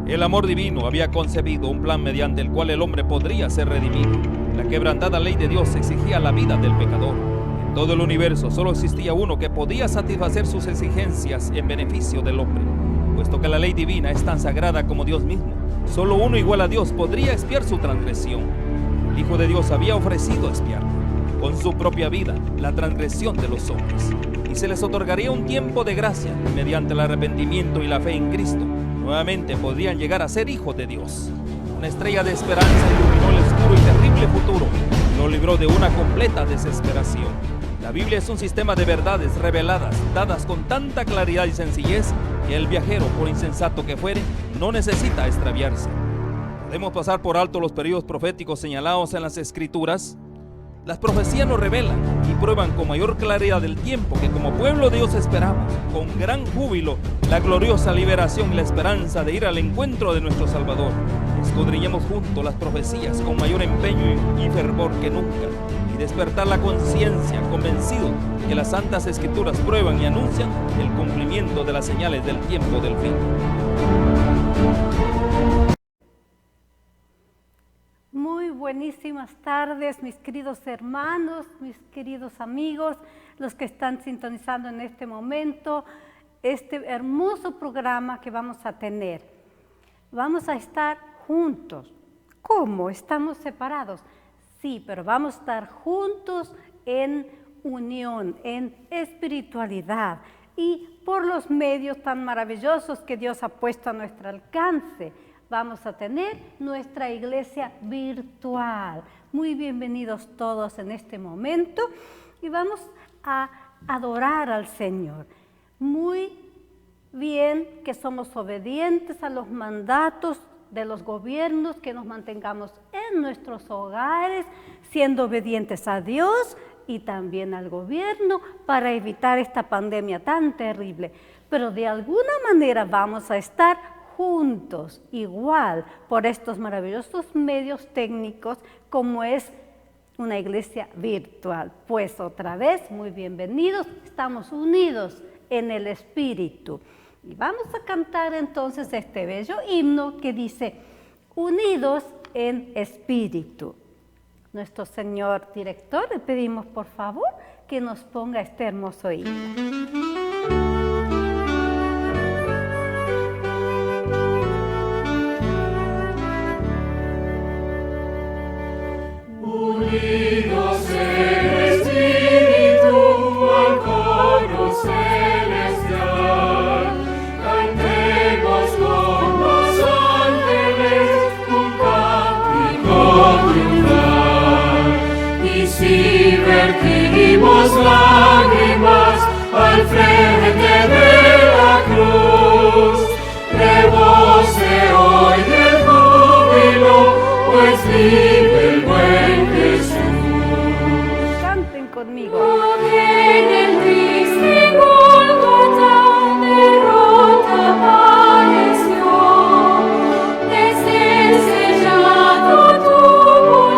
El amor divino había concebido un plan mediante el cual el hombre podría ser redimido. La quebrantada ley de Dios exigía la vida del pecador. En todo el universo solo existía uno que podía satisfacer sus exigencias en beneficio del hombre. Puesto que la ley divina es tan sagrada como Dios mismo, solo uno igual a Dios podría expiar su transgresión. El Hijo de Dios había ofrecido expiar con su propia vida la transgresión de los hombres, y se les otorgaría un tiempo de gracia. Mediante el arrepentimiento y la fe en Cristo, nuevamente podrían llegar a ser hijos de Dios. Una estrella de esperanza iluminó el oscuro y terrible futuro y lo libró de una completa desesperación. La Biblia es un sistema de verdades reveladas, dadas con tanta claridad y sencillez, que el viajero, por insensato que fuere, no necesita extraviarse. Podemos pasar por alto los periodos proféticos señalados en las Escrituras. Las profecías nos revelan y prueban con mayor claridad el tiempo que como pueblo de Dios esperamos, con gran júbilo, la gloriosa liberación y la esperanza de ir al encuentro de nuestro Salvador. Escudriñemos juntos las profecías con mayor empeño y fervor que nunca, y despertar la conciencia, convencido que las Santas Escrituras prueban y anuncian el cumplimiento de las señales del tiempo del fin. Muy buenísimas tardes, mis queridos hermanos, mis queridos amigos, los que están sintonizando en este momento, este hermoso programa que vamos a tener. Vamos a estar juntos. ¿Cómo? ¿Estamos separados? Sí, pero vamos a estar juntos en unión, en espiritualidad y por los medios tan maravillosos que Dios ha puesto a nuestro alcance. Vamos a tener nuestra iglesia virtual. Muy bienvenidos todos en este momento y vamos a adorar al Señor. Muy bien que somos obedientes a los mandatos de los gobiernos, que nos mantengamos en nuestros hogares, siendo obedientes a Dios y también al gobierno para evitar esta pandemia tan terrible. Pero de alguna manera vamos a estar juntos, igual, por estos maravillosos medios técnicos como es una iglesia virtual. Pues otra vez, muy bienvenidos, estamos unidos en el Espíritu. Y vamos a cantar entonces este bello himno que dice, unidos en Espíritu. Nuestro señor director, le pedimos por favor que nos ponga este hermoso himno. Unidos en Espíritu al coro celestial, cantemos con los ángeles un cántico triunfal. Y si vertimos lágrimas al frente de la cruz, rebose hoy el júbilo, pues vive el buen Jesús. Canten conmigo. En el triste Gólgota derrota apareció, desde el sellado túmulo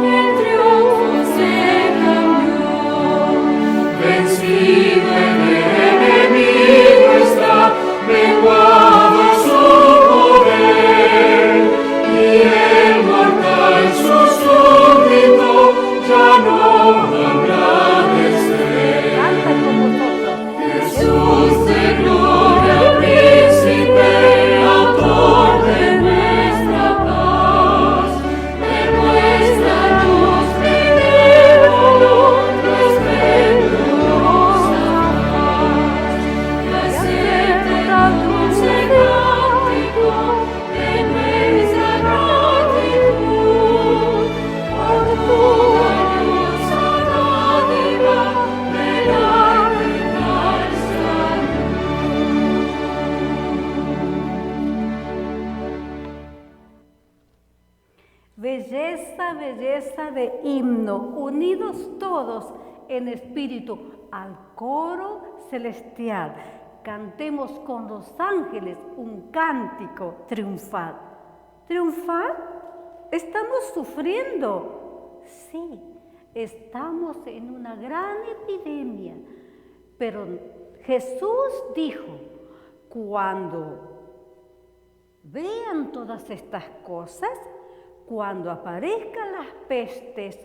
el triunfo se cambió. Vencido el enemigo está, menguado su poder, y el mortal su súbdito ya no habrá de ser. Canta con nosotros. Jesús de gloria, príncipe, autor de nuestra paz, demuéstranos benévolo tu esplendorosa paz, y acepta dulce cántico de nuestra gratitud por tu valiosa dádiva de la eterna salud. Belleza, belleza de himno, unidos todos en espíritu al coro celestial. Cantemos con los ángeles un cántico triunfal. ¿Triunfal? ¿Estamos sufriendo? Sí, estamos en una gran epidemia, pero Jesús dijo, cuando vean todas estas cosas, cuando aparezcan las pestes,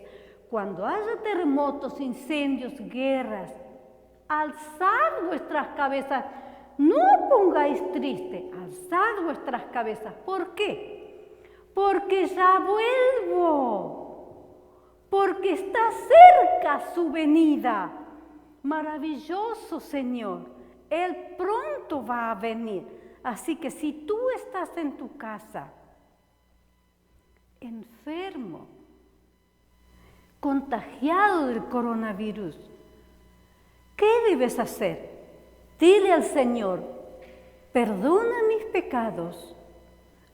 cuando haya terremotos, incendios, guerras, alzad vuestras cabezas, no pongáis triste, alzad vuestras cabezas. ¿Por qué? Porque ya vuelvo, porque está cerca su venida. Maravilloso Señor, Él pronto va a venir. Así que si tú estás en tu casa, enfermo, contagiado del coronavirus, ¿qué debes hacer? Dile al Señor, perdona mis pecados,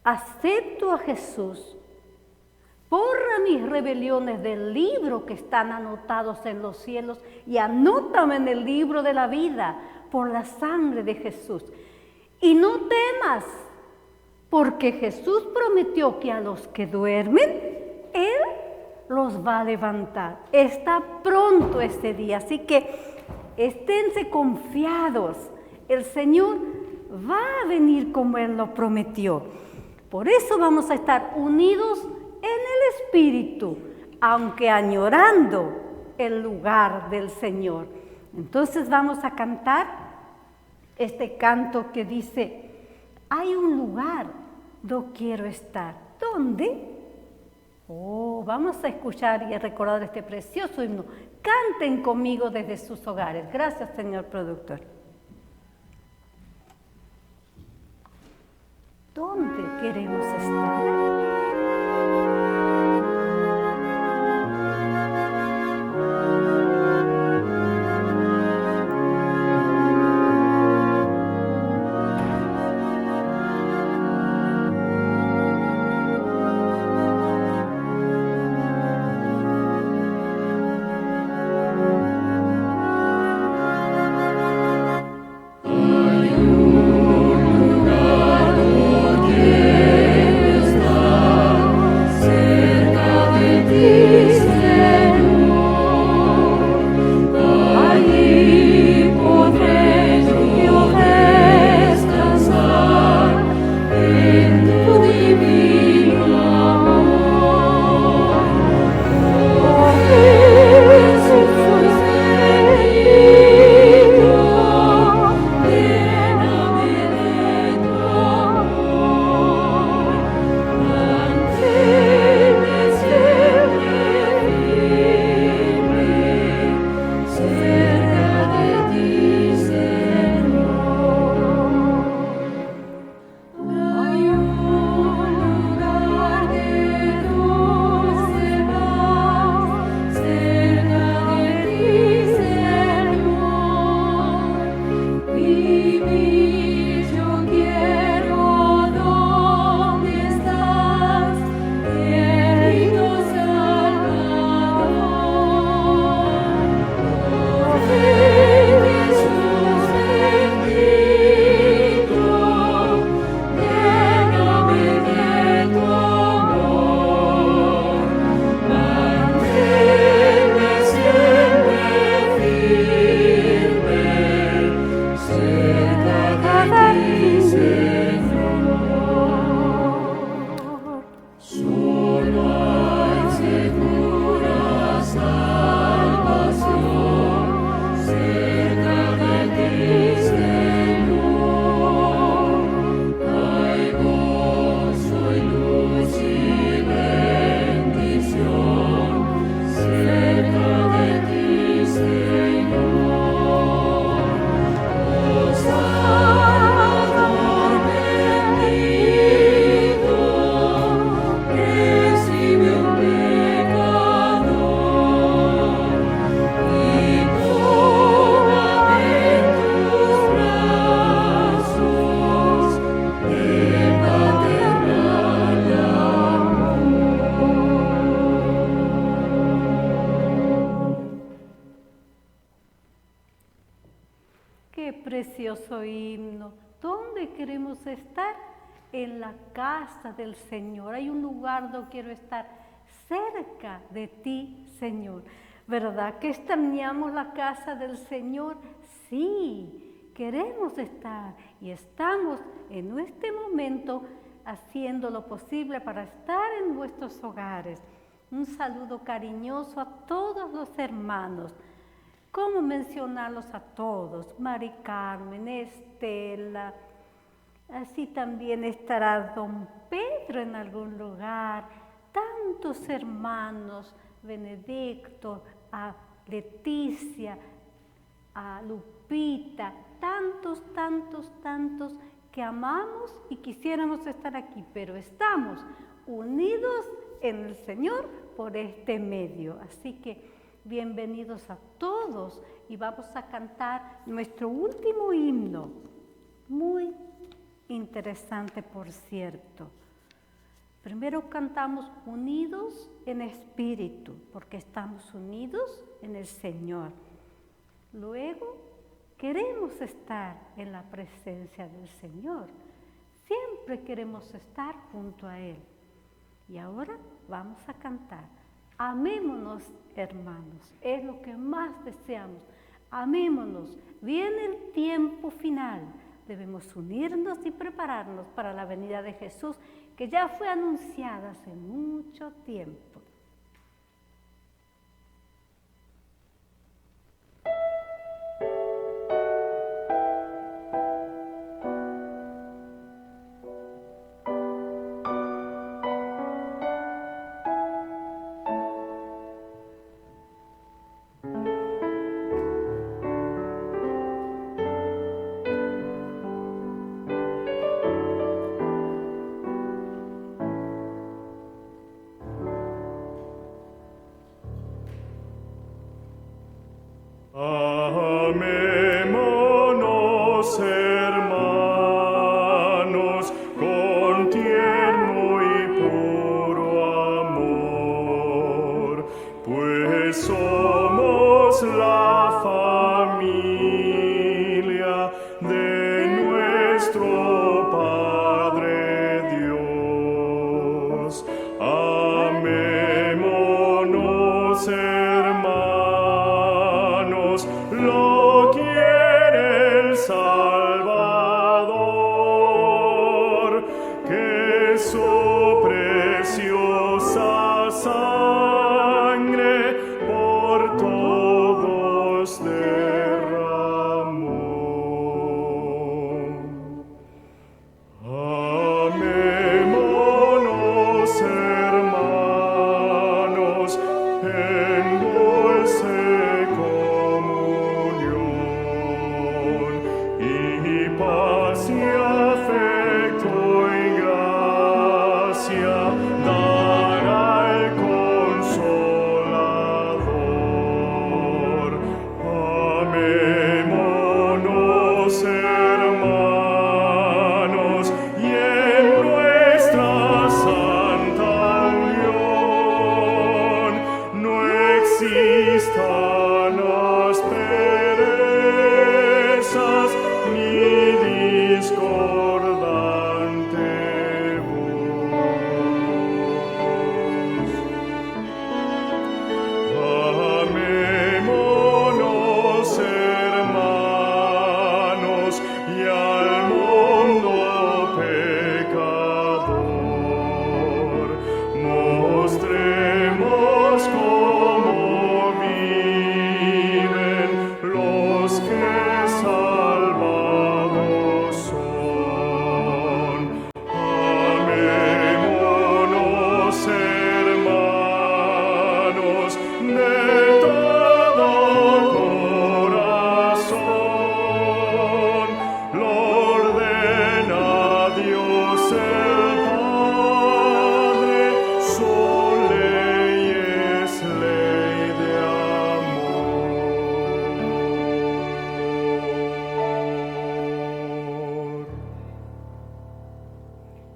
acepto a Jesús, borra mis rebeliones del libro que están anotados en los cielos y anótame en el libro de la vida por la sangre de Jesús. Y no temas, porque Jesús prometió que a los que duermen, Él los va a levantar. Está pronto ese día, así que esténse confiados. El Señor va a venir como Él lo prometió. Por eso vamos a estar unidos en el Espíritu, aunque añorando el lugar del Señor. Entonces vamos a cantar este canto que dice, hay un lugar donde quiero estar. ¿Dónde? Oh, vamos a escuchar y a recordar este precioso himno. Canten conmigo desde sus hogares. Gracias, señor productor. ¿Dónde queremos estar? Precioso himno. ¿Dónde queremos estar? En la casa del Señor. Hay un lugar donde quiero estar, cerca de ti, Señor. ¿Verdad que extrañamos la casa del Señor? Sí, queremos estar y estamos en este momento haciendo lo posible para estar en vuestros hogares. Un saludo cariñoso a todos los hermanos. ¿Cómo mencionarlos a todos? Mari Carmen, Estela, así también estará don Pedro en algún lugar, tantos hermanos, Benedicto, a Leticia, a Lupita, tantos que amamos y quisiéramos estar aquí, pero estamos unidos en el Señor por este medio. Así que bienvenidos a todos y vamos a cantar nuestro último himno, muy interesante por cierto. Primero cantamos unidos en espíritu, porque estamos unidos en el Señor. Luego queremos estar en la presencia del Señor. Siempre queremos estar junto a Él. Y ahora vamos a cantar. Amémonos, hermanos, es lo que más deseamos. Amémonos. Viene el tiempo final. Debemos unirnos y prepararnos para la venida de Jesús, que ya fue anunciada hace mucho tiempo. Amémonos, hermanos, con tierno y puro amor, pues somos la familia de nuestro Padre Dios. Amémonos, hermanos, lo quiere el Salvador, que su preciosa sangre por todos derramó. Amémonos, hermanos, en dulce comunión, y paz y afecto y gracia dará el Consolador. Amémonos, hermanos, y en nuestra santa unión no existan asperezas ni discordante voz. Amémonos, hermanos, y al mundo pecador mostremos cómo viven los que salvados son. Amémonos, hermanos, de todo corazón. Lo ordena Dios el Padre, su ley es ley de amor.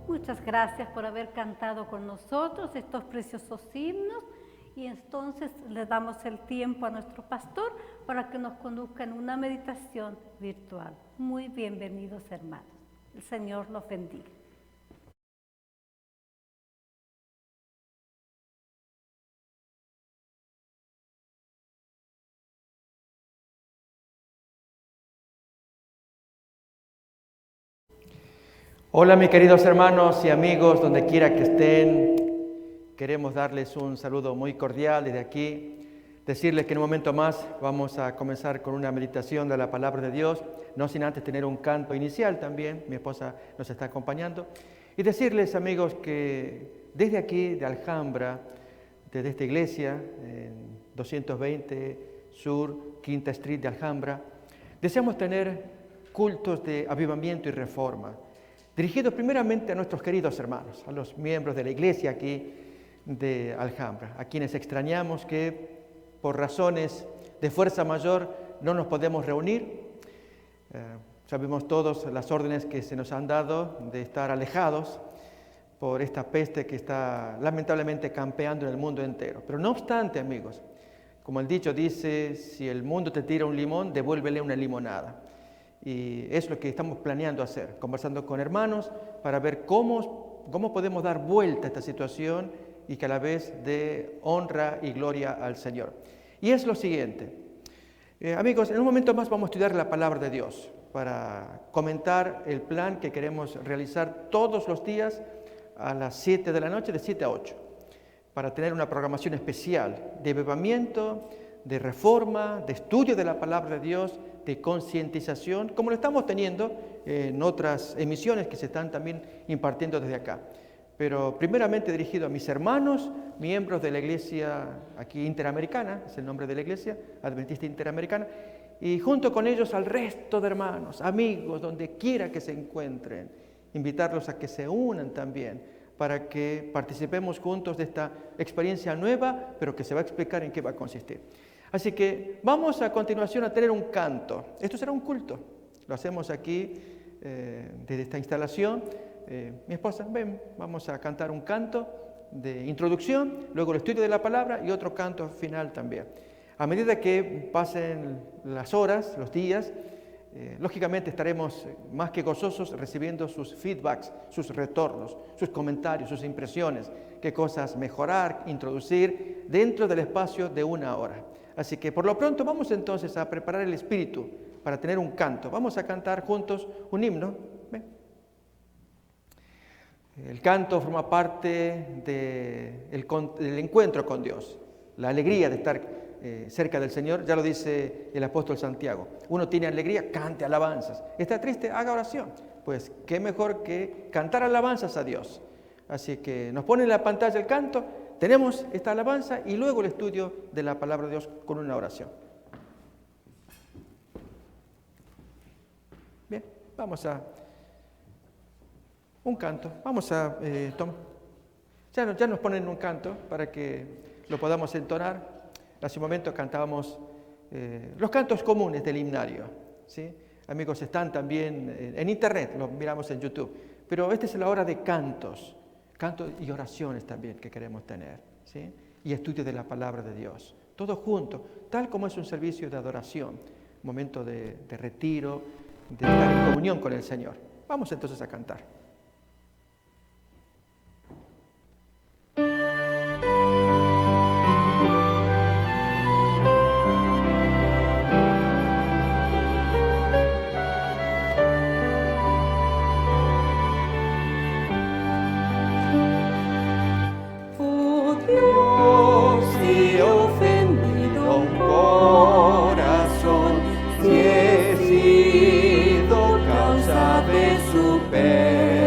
Muchas gracias por haber cantado con nosotros estos preciosos himnos y entonces le damos el tiempo a nuestro pastor para que nos conduzca en una meditación virtual. Muy bienvenidos, hermanos. El Señor los bendiga. Hola mis queridos hermanos y amigos, donde quiera que estén, queremos darles un saludo muy cordial desde aquí, decirles que en un momento más vamos a comenzar con una meditación de la palabra de Dios, no sin antes tener un canto inicial también, mi esposa nos está acompañando, y decirles amigos que desde aquí de Alhambra, desde esta iglesia, en 220 Sur, Quinta Street de Alhambra, deseamos tener cultos de avivamiento y reforma, dirigidos primeramente a nuestros queridos hermanos, a los miembros de la iglesia aquí de Alhambra, a quienes extrañamos que por razones de fuerza mayor no nos podemos reunir. Sabemos todos las órdenes que se nos han dado de estar alejados por esta peste que está lamentablemente campeando en el mundo entero. Pero no obstante, amigos, como el dicho dice, si el mundo te tira un limón, devuélvele una limonada. Y es lo que estamos planeando hacer, conversando con hermanos para ver cómo podemos dar vuelta a esta situación y que a la vez dé honra y gloria al Señor. Y es lo siguiente, amigos, en un momento más vamos a estudiar la palabra de Dios para comentar el plan que queremos realizar todos los días a las 7 de la noche, de 7 a 8, para tener una programación especial de avivamiento, de reforma, de estudio de la palabra de Dios, de concientización, como lo estamos teniendo en otras emisiones que se están también impartiendo desde acá. Pero primeramente dirigido a mis hermanos, miembros de la iglesia aquí interamericana, es el nombre de la iglesia, Adventista Interamericana, y junto con ellos al resto de hermanos, amigos, donde quiera que se encuentren, invitarlos a que se unan también, para que participemos juntos de esta experiencia nueva, pero que se va a explicar en qué va a consistir. Así que vamos a continuación a tener un canto. Esto será un culto. Lo hacemos aquí desde esta instalación. Mi esposa, ven, vamos a cantar un canto de introducción, luego el estudio de la palabra y otro canto final también. A medida que pasen las horas, los días, lógicamente estaremos más que gozosos recibiendo sus feedbacks, sus retornos, sus comentarios, sus impresiones, qué cosas mejorar, introducir dentro del espacio de 1 hora. Así que por lo pronto vamos entonces a preparar el espíritu para tener un canto. Vamos a cantar juntos un himno. ¿Ven? El canto forma parte del encuentro con Dios, la alegría de estar cerca del Señor. Ya lo dice el apóstol Santiago. Uno tiene alegría, cante alabanzas. Está triste, haga oración. Pues qué mejor que cantar alabanzas a Dios. Así que nos pone en la pantalla el canto. Tenemos esta alabanza y luego el estudio de la palabra de Dios con una oración. Bien, vamos a un canto. Vamos a tomar. Ya nos ponen un canto para que lo podamos entonar. Hace un momento cantábamos los cantos comunes del himnario, ¿sí? Amigos, están también en internet, los miramos en YouTube. Pero esta es la hora de cantos y oraciones también que queremos tener, ¿sí? Y estudio de la palabra de Dios. Todo junto, tal como es un servicio de adoración, momento de retiro, de estar en comunión con el Señor. Vamos entonces a cantar. Causa de su pecado.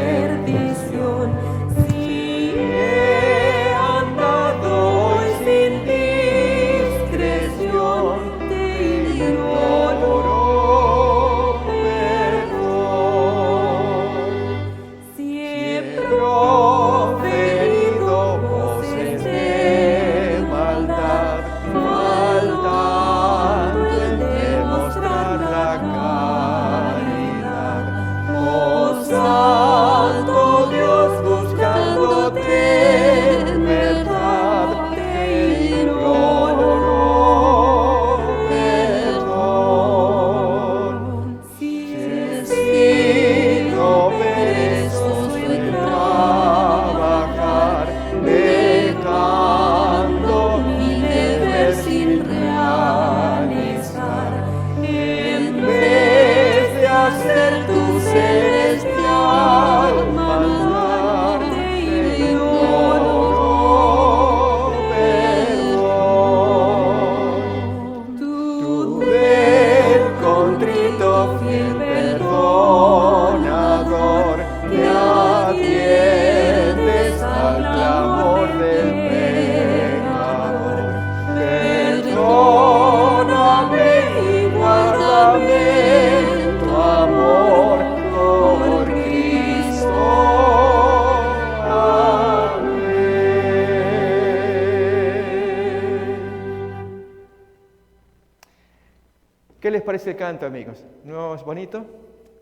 ¿Qué les parece el canto, amigos? ¿No es bonito?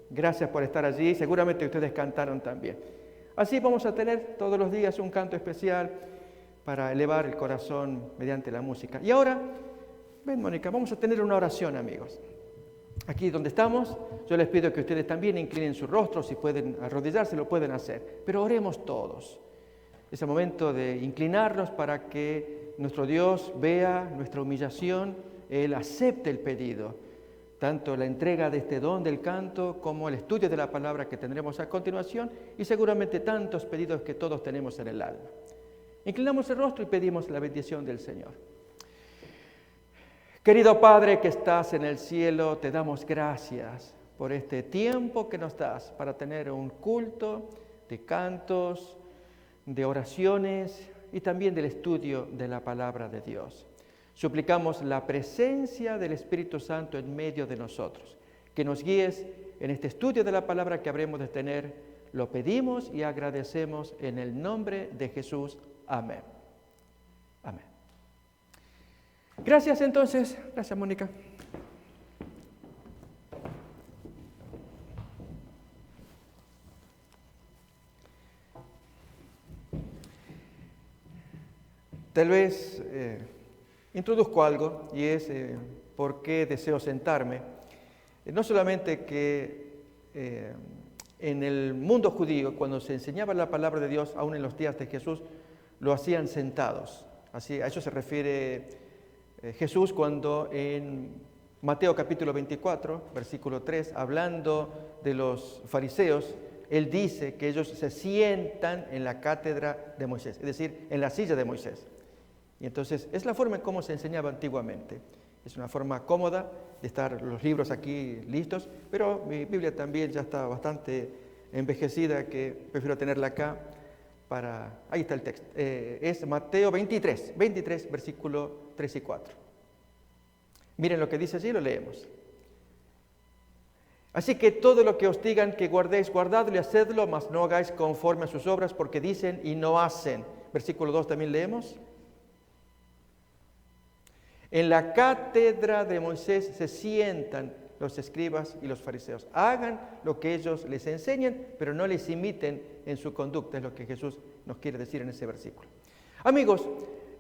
Gracias por estar allí. Seguramente ustedes cantaron también. Así vamos a tener todos los días un canto especial para elevar el corazón mediante la música. Y ahora, ven Mónica, vamos a tener una oración, amigos. Aquí donde estamos, yo les pido que ustedes también inclinen su rostro, si pueden arrodillarse lo pueden hacer, pero oremos todos. Es el momento de inclinarnos para que nuestro Dios vea nuestra humillación, Él acepte el pedido, tanto la entrega de este don del canto como el estudio de la palabra que tendremos a continuación y seguramente tantos pedidos que todos tenemos en el alma. Inclinamos el rostro y pedimos la bendición del Señor. Querido Padre que estás en el cielo, te damos gracias por este tiempo que nos das para tener un culto de cantos, de oraciones y también del estudio de la palabra de Dios. Suplicamos la presencia del Espíritu Santo en medio de nosotros, que nos guíes en este estudio de la palabra que habremos de tener. Lo pedimos y agradecemos en el nombre de Jesús. Amén. Amén. Gracias entonces. Gracias, Mónica. Tal vez introduzco algo y es por qué deseo sentarme. No solamente que en el mundo judío, cuando se enseñaba la palabra de Dios, aún en los días de Jesús, lo hacían sentados. Así, a eso se refiere Jesús cuando en Mateo capítulo 24, versículo 3, hablando de los fariseos, Él dice que ellos se sientan en la cátedra de Moisés, es decir, en la silla de Moisés. Y entonces es la forma en cómo se enseñaba antiguamente. Es una forma cómoda de estar los libros aquí listos, pero mi Biblia también ya está bastante envejecida, que prefiero tenerla acá para... Ahí está el texto. Es Mateo 23, versículo 3 y 4. Miren lo que dice allí, lo leemos. Así que todo lo que os digan que guardéis, guardadlo y hacedlo, mas no hagáis conforme a sus obras, porque dicen y no hacen. Versículo 2 también leemos. En la cátedra de Moisés se sientan los escribas y los fariseos. Hagan lo que ellos les enseñan, pero no les imiten en su conducta, es lo que Jesús nos quiere decir en ese versículo. Amigos,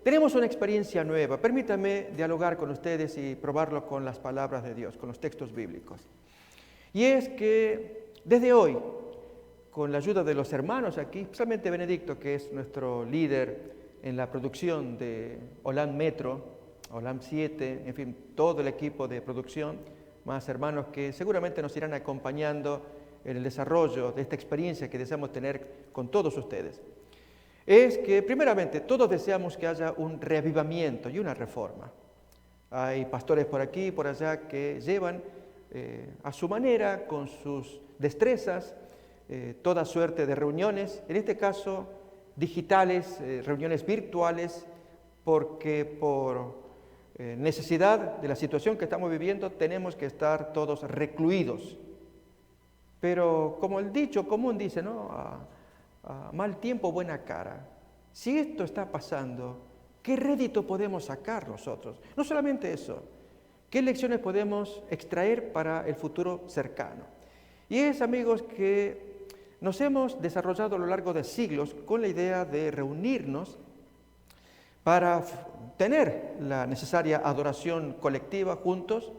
tenemos una experiencia nueva. Permítanme dialogar con ustedes y probarlo con las palabras de Dios, con los textos bíblicos. Y es que desde hoy, con la ayuda de los hermanos aquí, especialmente Benedicto, que es nuestro líder en la producción de Olam Metro, Olam 7, en fin, todo el equipo de producción, más hermanos que seguramente nos irán acompañando en el desarrollo de esta experiencia que deseamos tener con todos ustedes. Es que primeramente todos deseamos que haya un reavivamiento y una reforma. Hay pastores por aquí y por allá que llevan a su manera, con sus destrezas, toda suerte de reuniones, en este caso digitales, reuniones virtuales, porque por necesidad de la situación que estamos viviendo tenemos que estar todos recluidos. Pero como el dicho común dice, ¿no? A mal tiempo, buena cara. Si esto está pasando, ¿qué rédito podemos sacar nosotros? No solamente eso, ¿qué lecciones podemos extraer para el futuro cercano? Y es, amigos, que nos hemos desarrollado a lo largo de siglos con la idea de reunirnos para tener la necesaria adoración colectiva juntos,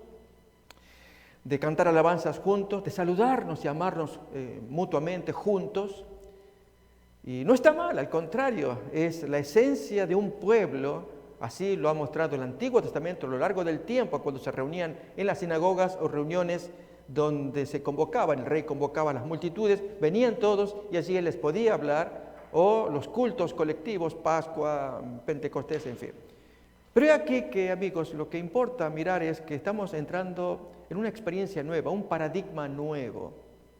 de cantar alabanzas juntos, de saludarnos y amarnos mutuamente juntos. Y no está mal, al contrario, es la esencia de un pueblo, así lo ha mostrado el Antiguo Testamento a lo largo del tiempo, cuando se reunían en las sinagogas o reuniones donde se convocaban, el rey convocaba a las multitudes, venían todos y allí él les podía hablar, o los cultos colectivos, Pascua, Pentecostés, en fin. Pero es aquí que, amigos, lo que importa mirar es que estamos entrando en una experiencia nueva, un paradigma nuevo,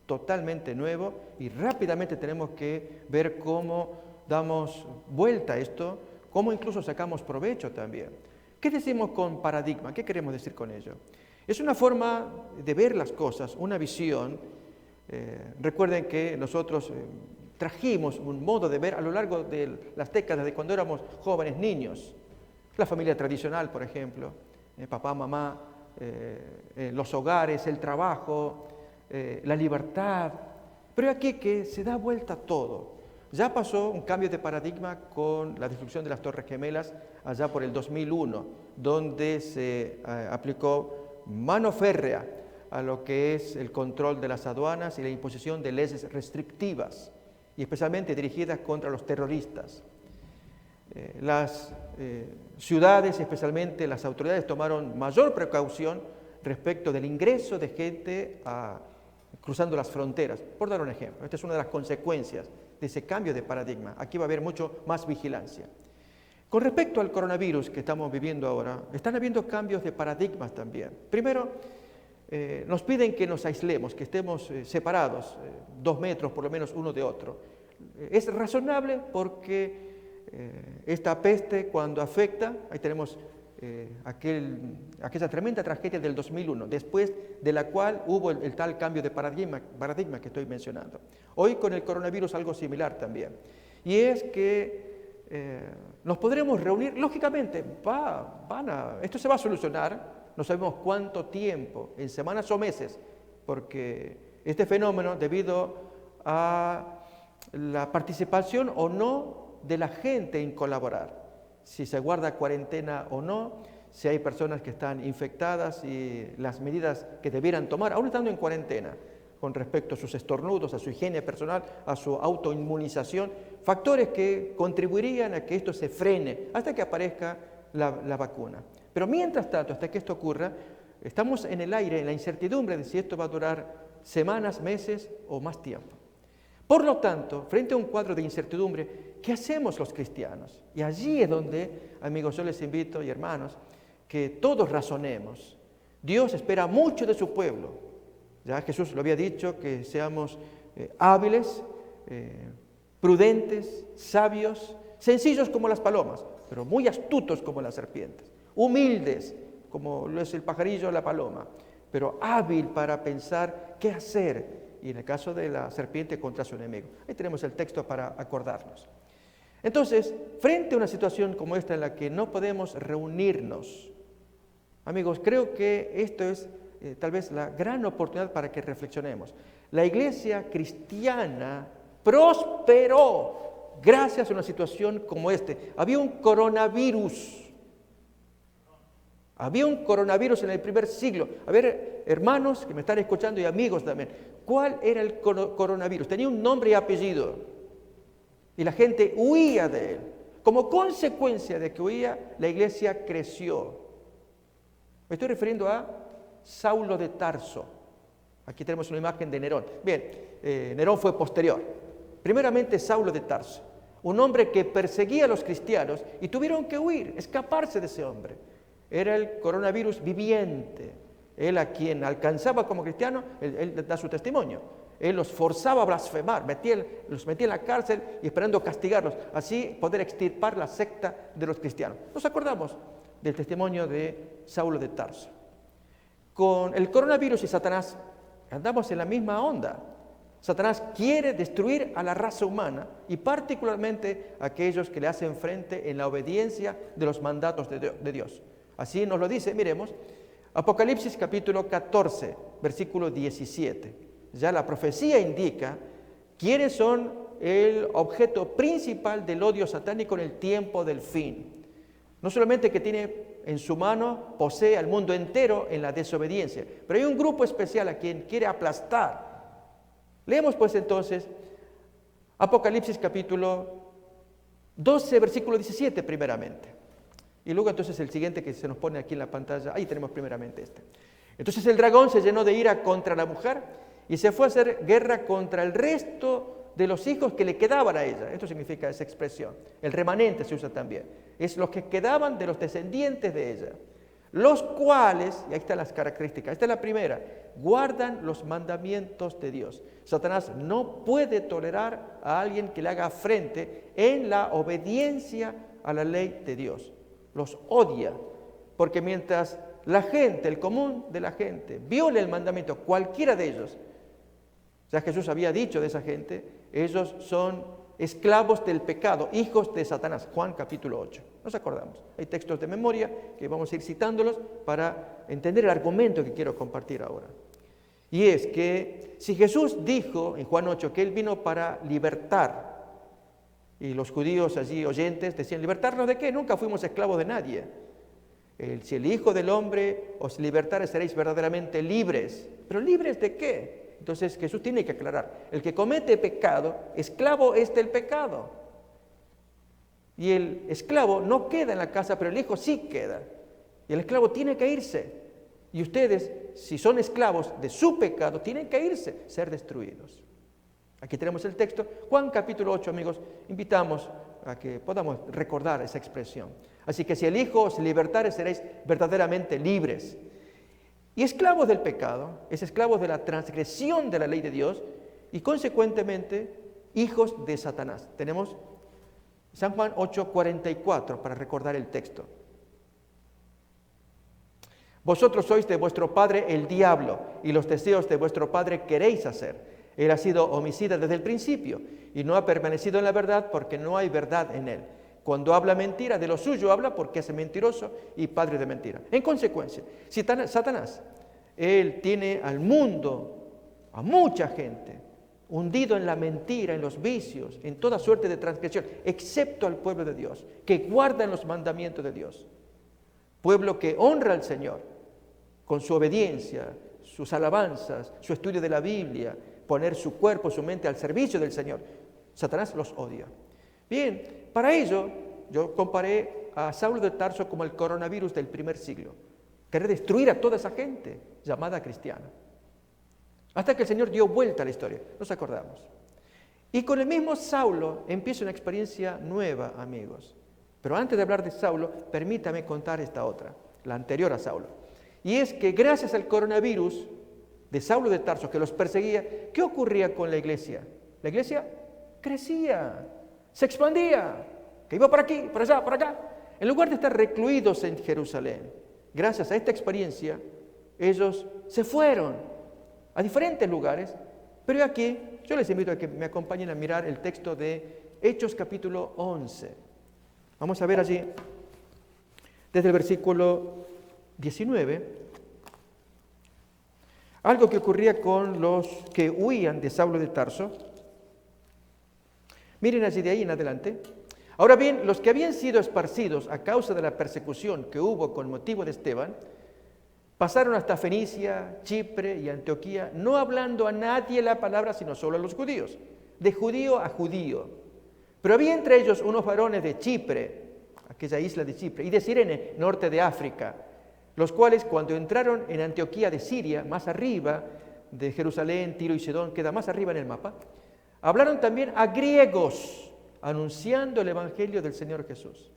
totalmente nuevo, y rápidamente tenemos que ver cómo damos vuelta a esto, cómo incluso sacamos provecho también. ¿Qué decimos con paradigma? ¿Qué queremos decir con ello? Es una forma de ver las cosas, una visión. Recuerden que nosotros trajimos un modo de ver a lo largo de las décadas de cuando éramos jóvenes niños. La familia tradicional, por ejemplo, papá, mamá, los hogares, el trabajo, la libertad. Pero aquí que se da vuelta todo. Ya pasó un cambio de paradigma con la destrucción de las Torres Gemelas allá por el 2001, donde se aplicó mano férrea a lo que es el control de las aduanas y la imposición de leyes restrictivas, y especialmente dirigidas contra los terroristas. Las ciudades, especialmente las autoridades, tomaron mayor precaución respecto del ingreso de gente cruzando las fronteras. Por dar un ejemplo, esta es una de las consecuencias de ese cambio de paradigma. Aquí va a haber mucho más vigilancia. Con respecto al coronavirus que estamos viviendo ahora, están habiendo cambios de paradigmas también. Primero, nos piden que nos aislemos, que estemos separados, 2 metros por lo menos uno de otro. Es razonable porque esta peste, cuando afecta, ahí tenemos aquella tremenda tragedia del 2001, después de la cual hubo el tal cambio de paradigma que estoy mencionando. Hoy con el coronavirus algo similar también. Y es que nos podremos reunir, lógicamente, esto se va a solucionar, no sabemos cuánto tiempo, en semanas o meses, porque este fenómeno, debido a la participación o no de la gente en colaborar, si se guarda cuarentena o no, si hay personas que están infectadas y las medidas que debieran tomar, aún estando en cuarentena, con respecto a sus estornudos, a su higiene personal, a su autoinmunización, factores que contribuirían a que esto se frene hasta que aparezca la vacuna. Pero mientras tanto, hasta que esto ocurra, estamos en el aire, en la incertidumbre de si esto va a durar semanas, meses o más tiempo. Por lo tanto, frente a un cuadro de incertidumbre, ¿qué hacemos los cristianos? Y allí es donde, amigos, yo les invito y hermanos, que todos razonemos. Dios espera mucho de su pueblo. Ya Jesús lo había dicho, que seamos hábiles, prudentes, sabios, sencillos como las palomas, pero muy astutos como las serpientes, humildes como lo es el pajarillo o la paloma, pero hábil para pensar qué hacer, y en el caso de la serpiente contra su enemigo. Ahí tenemos el texto para acordarnos. Entonces, frente a una situación como esta en la que no podemos reunirnos, amigos, creo que esto es tal vez la gran oportunidad para que reflexionemos. La iglesia cristiana prosperó gracias a una situación como esta. Había un coronavirus. Había un coronavirus en el primer siglo. A ver, hermanos que me están escuchando y amigos también, ¿cuál era el coronavirus? Tenía un nombre y apellido. Y la gente huía de él. Como consecuencia de que huía, la iglesia creció. Me estoy refiriendo a Saulo de Tarso. Aquí tenemos una imagen de Nerón. Bien, Nerón fue posterior. Primeramente Saulo de Tarso, un hombre que perseguía a los cristianos y tuvieron que huir, escaparse de ese hombre. Era el coronavirus viviente. Él, a quien alcanzaba como cristiano, él da su testimonio. Él los forzaba a blasfemar, los metía en la cárcel y esperando castigarlos, así poder extirpar la secta de los cristianos. Nos acordamos del testimonio de Saulo de Tarso. Con el coronavirus y Satanás andamos en la misma onda. Satanás quiere destruir a la raza humana y particularmente a aquellos que le hacen frente en la obediencia de los mandatos de Dios. Así nos lo dice, miremos, Apocalipsis capítulo 14, versículo 17. Ya la profecía indica quiénes son el objeto principal del odio satánico en el tiempo del fin. No solamente que tiene en su mano, posee al mundo entero en la desobediencia, pero hay un grupo especial a quien quiere aplastar. Leemos pues entonces Apocalipsis capítulo 12, versículo 17 primeramente. Y luego entonces el siguiente que se nos pone aquí en la pantalla, ahí tenemos primeramente este. Entonces el dragón se llenó de ira contra la mujer y se fue a hacer guerra contra el resto de los hijos que le quedaban a ella. Esto significa esa expresión. El remanente se usa también. Es los que quedaban de los descendientes de ella. Los cuales, y ahí están las características, esta es la primera, guardan los mandamientos de Dios. Satanás no puede tolerar a alguien que le haga frente en la obediencia a la ley de Dios. Los odia, porque mientras la gente, el común de la gente, viole el mandamiento, cualquiera de ellos, ya Jesús había dicho de esa gente, ellos son esclavos del pecado, hijos de Satanás. Juan capítulo 8. Nos acordamos. Hay textos de memoria que vamos a ir citándolos para entender el argumento que quiero compartir ahora. Y es que si Jesús dijo en Juan 8 que Él vino para libertar, y los judíos allí oyentes decían, ¿libertarnos de qué? Nunca fuimos esclavos de nadie. Si el Hijo del Hombre os libertare, seréis verdaderamente libres. ¿Pero libres de qué? Entonces Jesús tiene que aclarar, el que comete pecado, esclavo es del pecado. Y el esclavo no queda en la casa, pero el hijo sí queda. Y el esclavo tiene que irse. Y ustedes, si son esclavos de su pecado, tienen que irse, ser destruidos. Aquí tenemos el texto, Juan capítulo 8, amigos, invitamos a que podamos recordar esa expresión. Así que si el Hijo os libertare, seréis verdaderamente libres. Y esclavos del pecado, es esclavos de la transgresión de la ley de Dios y consecuentemente hijos de Satanás. Tenemos San Juan 8:44 para recordar el texto. Vosotros sois de vuestro padre el diablo y los deseos de vuestro padre queréis hacer. Él ha sido homicida desde el principio y no ha permanecido en la verdad porque no hay verdad en él. Cuando habla mentira, de lo suyo habla porque es mentiroso y padre de mentira. En consecuencia, Satanás, él tiene al mundo, a mucha gente, hundido en la mentira, en los vicios, en toda suerte de transgresión, excepto al pueblo de Dios, que guarda los mandamientos de Dios. Pueblo que honra al Señor con su obediencia, sus alabanzas, su estudio de la Biblia, poner su cuerpo, su mente al servicio del Señor. Satanás los odia. Bien, para ello yo comparé a Saulo de Tarso como el coronavirus del primer siglo. Querer destruir a toda esa gente llamada cristiana. Hasta que el Señor dio vuelta a la historia, nos acordamos. Y con el mismo Saulo empieza una experiencia nueva, amigos. Pero antes de hablar de Saulo, permítame contar esta otra, la anterior a Saulo. Y es que gracias al coronavirus de Saulo de Tarso, que los perseguía, ¿qué ocurría con la iglesia? La iglesia crecía, se expandía, que iba por aquí, por allá, por acá. En lugar de estar recluidos en Jerusalén, gracias a esta experiencia, ellos se fueron a diferentes lugares, pero aquí yo les invito a que me acompañen a mirar el texto de Hechos capítulo 11. Vamos a ver allí, desde el versículo 19, algo que ocurría con los que huían de Saulo de Tarso. Miren allí de ahí en adelante. Ahora bien, los que habían sido esparcidos a causa de la persecución que hubo con motivo de Esteban, pasaron hasta Fenicia, Chipre y Antioquía, no hablando a nadie la palabra, sino solo a los judíos, de judío a judío. Pero había entre ellos unos varones de Chipre, aquella isla de Chipre, y de Cirene, norte de África, los cuales cuando entraron en Antioquía de Siria, más arriba de Jerusalén, Tiro y Sidón, queda más arriba en el mapa, hablaron también a griegos, anunciando el evangelio del Señor Jesús.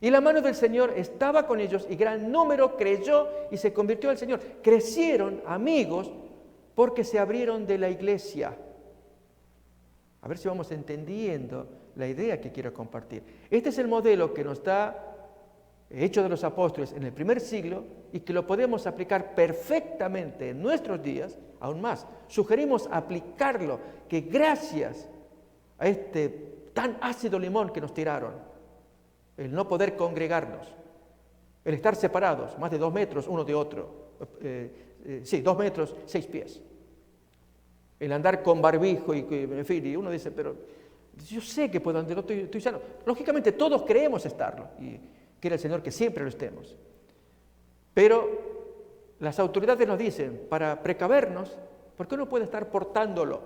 Y la mano del Señor estaba con ellos y gran número creyó y se convirtió al Señor. Crecieron, amigos, porque se abrieron de la iglesia. A ver si vamos entendiendo la idea que quiero compartir. Este es el modelo que nos da Hechos de los Apóstoles en el primer siglo y que lo podemos aplicar perfectamente en nuestros días, aún más. Sugerimos aplicarlo, que gracias a este tan ácido limón que nos tiraron, el no poder congregarnos, el estar separados, más de 2 metros uno de otro, 2 metros, 6 pies, el andar con barbijo y en fin, y uno dice, pero yo sé que puedo andar, no estoy sano. Lógicamente todos creemos estarlo, y quiere el Señor que siempre lo estemos. Pero las autoridades nos dicen, para precavernos, ¿por qué uno puede estar portándolo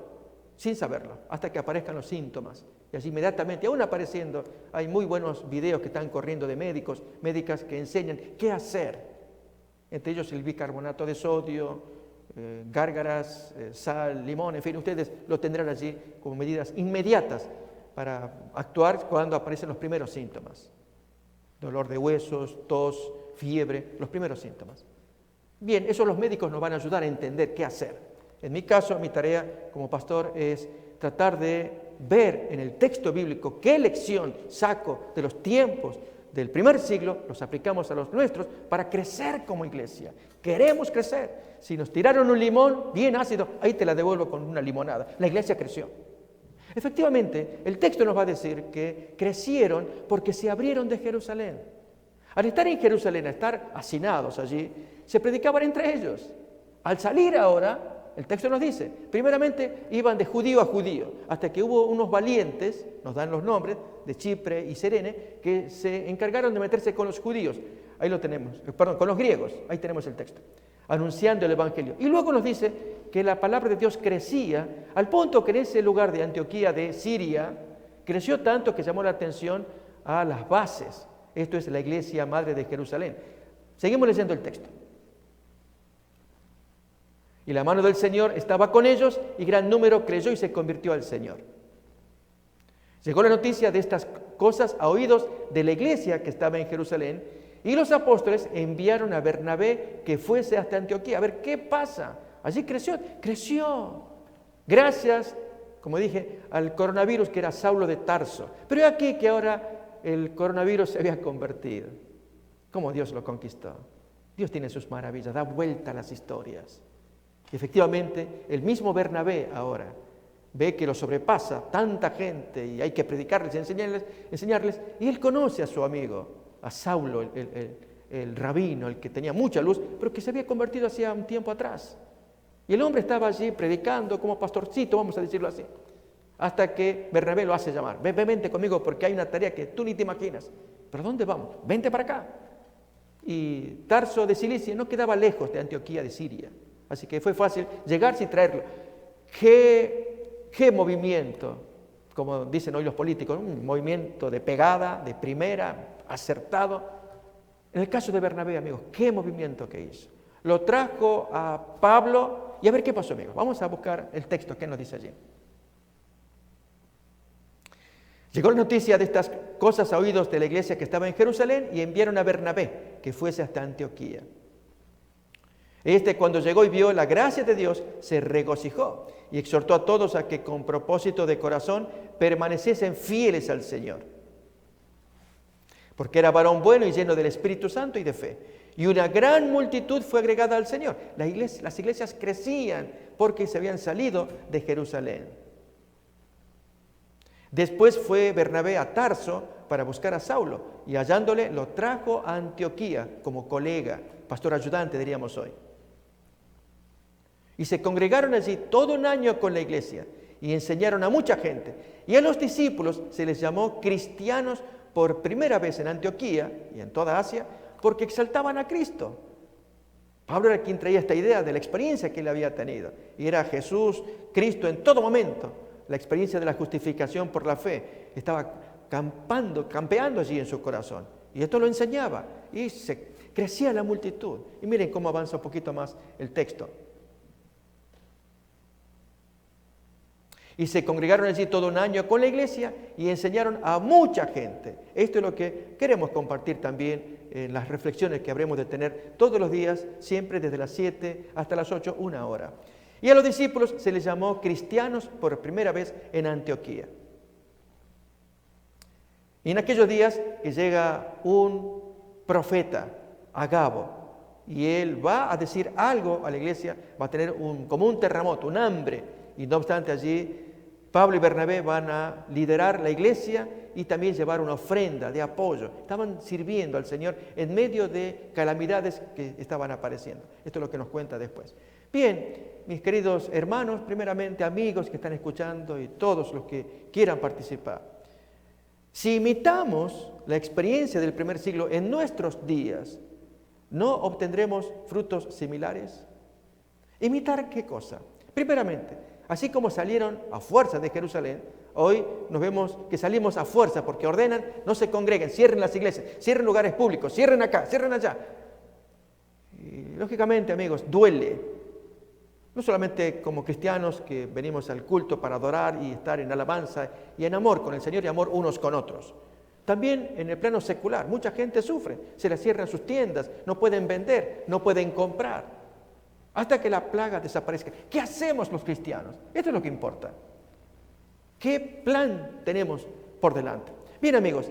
sin saberlo? Hasta que aparezcan los síntomas. Y así inmediatamente, aún apareciendo, hay muy buenos videos que están corriendo de médicos, médicas que enseñan qué hacer. Entre ellos el bicarbonato de sodio, gárgaras, sal, limón, en fin, ustedes lo tendrán allí como medidas inmediatas para actuar cuando aparecen los primeros síntomas. Dolor de huesos, tos, fiebre, los primeros síntomas. Bien, eso los médicos nos van a ayudar a entender qué hacer. En mi caso, mi tarea como pastor es tratar de ver en el texto bíblico qué lección saco de los tiempos del primer siglo, los aplicamos a los nuestros para crecer como iglesia. Queremos crecer. Si nos tiraron un limón bien ácido, ahí te la devuelvo con una limonada. La iglesia creció. Efectivamente, el texto nos va a decir que crecieron porque se abrieron de Jerusalén. Al estar en Jerusalén, al estar hacinados allí, se predicaban entre ellos. Al salir ahora, el texto nos dice, primeramente iban de judío a judío, hasta que hubo unos valientes, nos dan los nombres, de Chipre y Cirene, que se encargaron de meterse con los judíos. Ahí lo tenemos, perdón, con los griegos, ahí tenemos el texto, anunciando el evangelio. Y luego nos dice que la palabra de Dios crecía, al punto que en ese lugar de Antioquía de Siria, creció tanto que llamó la atención a las bases. Esto es la iglesia madre de Jerusalén. Seguimos leyendo el texto. Y la mano del Señor estaba con ellos, y gran número creyó y se convirtió al Señor. Llegó la noticia de estas cosas a oídos de la iglesia que estaba en Jerusalén, y los apóstoles enviaron a Bernabé que fuese hasta Antioquía. A ver, ¿qué pasa? Allí creció. Gracias, como dije, al coronavirus que era Saulo de Tarso. Pero aquí que ahora el coronavirus se había convertido. ¿Cómo Dios lo conquistó? Dios tiene sus maravillas, da vuelta a las historias. Y efectivamente, el mismo Bernabé ahora ve que lo sobrepasa tanta gente y hay que predicarles y enseñarles, y él conoce a su amigo, a Saulo, el rabino, el que tenía mucha luz, pero que se había convertido hacía un tiempo atrás. Y el hombre estaba allí predicando como pastorcito, vamos a decirlo así, hasta que Bernabé lo hace llamar. Vente conmigo porque hay una tarea que tú ni te imaginas. ¿Pero dónde vamos? Vente para acá. Y Tarso de Cilicia no quedaba lejos de Antioquía de Siria, así que fue fácil llegarse y traerlo. ¿Qué movimiento? Como dicen hoy los políticos, un movimiento de pegada, de primera, acertado. En el caso de Bernabé, amigos, ¿qué movimiento que hizo? Lo trajo a Pablo, y a ver qué pasó, amigos. Vamos a buscar el texto que nos dice allí. Llegó la noticia de estas cosas a oídos de la iglesia que estaba en Jerusalén, y enviaron a Bernabé que fuese hasta Antioquía. Cuando llegó y vio la gracia de Dios, se regocijó y exhortó a todos a que con propósito de corazón permaneciesen fieles al Señor. Porque era varón bueno y lleno del Espíritu Santo y de fe. Y una gran multitud fue agregada al Señor. Las iglesias crecían porque se habían salido de Jerusalén. Después fue Bernabé a Tarso para buscar a Saulo, y hallándole lo trajo a Antioquía como colega, pastor ayudante diríamos hoy. Y se congregaron allí todo un año con la iglesia y enseñaron a mucha gente. Y a los discípulos se les llamó cristianos por primera vez en Antioquía y en toda Asia, porque exaltaban a Cristo. Pablo era quien traía esta idea de la experiencia que él había tenido. Y era Jesús, Cristo en todo momento. La experiencia de la justificación por la fe estaba campeando allí en su corazón. Y esto lo enseñaba. Y crecía la multitud. Y miren cómo avanza un poquito más el texto. Y se congregaron allí todo un año con la iglesia y enseñaron a mucha gente. Esto es lo que queremos compartir también en las reflexiones que habremos de tener todos los días, siempre desde las 7 hasta las 8, 1 hora. Y a los discípulos se les llamó cristianos por primera vez en Antioquía. Y en aquellos días que llega un profeta, Agabo, y él va a decir algo a la iglesia, va a tener como un terremoto, un hambre, y no obstante allí Pablo y Bernabé van a liderar la iglesia y también llevar una ofrenda de apoyo. Estaban sirviendo al Señor en medio de calamidades que estaban apareciendo. Esto es lo que nos cuenta después. Bien, mis queridos hermanos, primeramente amigos que están escuchando y todos los que quieran participar. Si imitamos la experiencia del primer siglo en nuestros días, ¿no obtendremos frutos similares? ¿Imitar qué cosa? Primeramente, así como salieron a fuerza de Jerusalén, hoy nos vemos que salimos a fuerza porque ordenan, no se congreguen, cierren las iglesias, cierren lugares públicos, cierren acá, cierren allá. Y lógicamente, amigos, duele. No solamente como cristianos que venimos al culto para adorar y estar en alabanza y en amor con el Señor y amor unos con otros. También en el plano secular, mucha gente sufre, se les cierran sus tiendas, no pueden vender, no pueden comprar, hasta que la plaga desaparezca. ¿Qué hacemos los cristianos? Esto es lo que importa. ¿Qué plan tenemos por delante? Bien, amigos,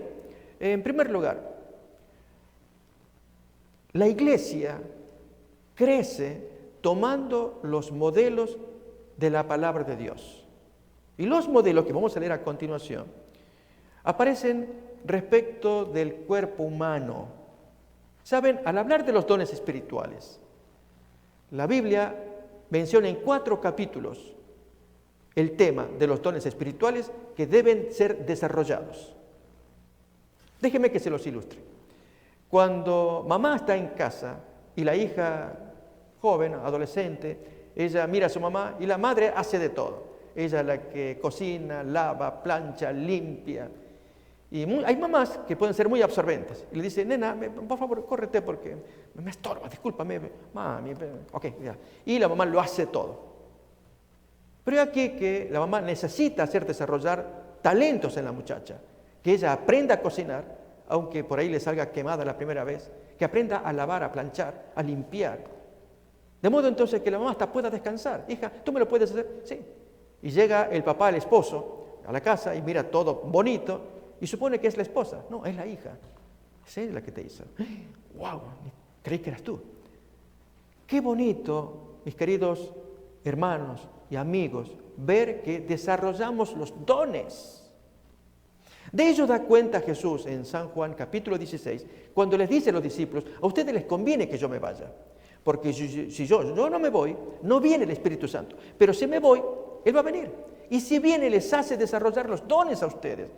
en primer lugar, la iglesia crece tomando los modelos de la palabra de Dios. Y los modelos que vamos a leer a continuación aparecen respecto del cuerpo humano. Saben, al hablar de los dones espirituales, la Biblia menciona en 4 capítulos el tema de los dones espirituales que deben ser desarrollados. Déjenme que se los ilustre. Cuando mamá está en casa y la hija joven, adolescente, ella mira a su mamá y la madre hace de todo. Ella es la que cocina, lava, plancha, limpia. Y hay mamás que pueden ser muy absorbentes. Y le dicen, nena, por favor, córrete porque me estorba, discúlpame, mami. Ok, ya. Y la mamá lo hace todo. Pero aquí que la mamá necesita hacer desarrollar talentos en la muchacha. Que ella aprenda a cocinar, aunque por ahí le salga quemada la primera vez. Que aprenda a lavar, a planchar, a limpiar. De modo entonces que la mamá hasta pueda descansar. Hija, ¿tú me lo puedes hacer? Sí. Y llega el papá, el esposo, a la casa y mira todo bonito y supone que es la esposa. No, es la hija. Es ella la que te hizo. ¡Wow! Creí que eras tú. Qué bonito, mis queridos hermanos y amigos, ver que desarrollamos los dones. De ello da cuenta Jesús en San Juan capítulo 16, cuando les dice a los discípulos, a ustedes les conviene que yo me vaya, porque si yo no me voy, no viene el Espíritu Santo, pero si me voy, Él va a venir. Y si viene, les hace desarrollar los dones a ustedes,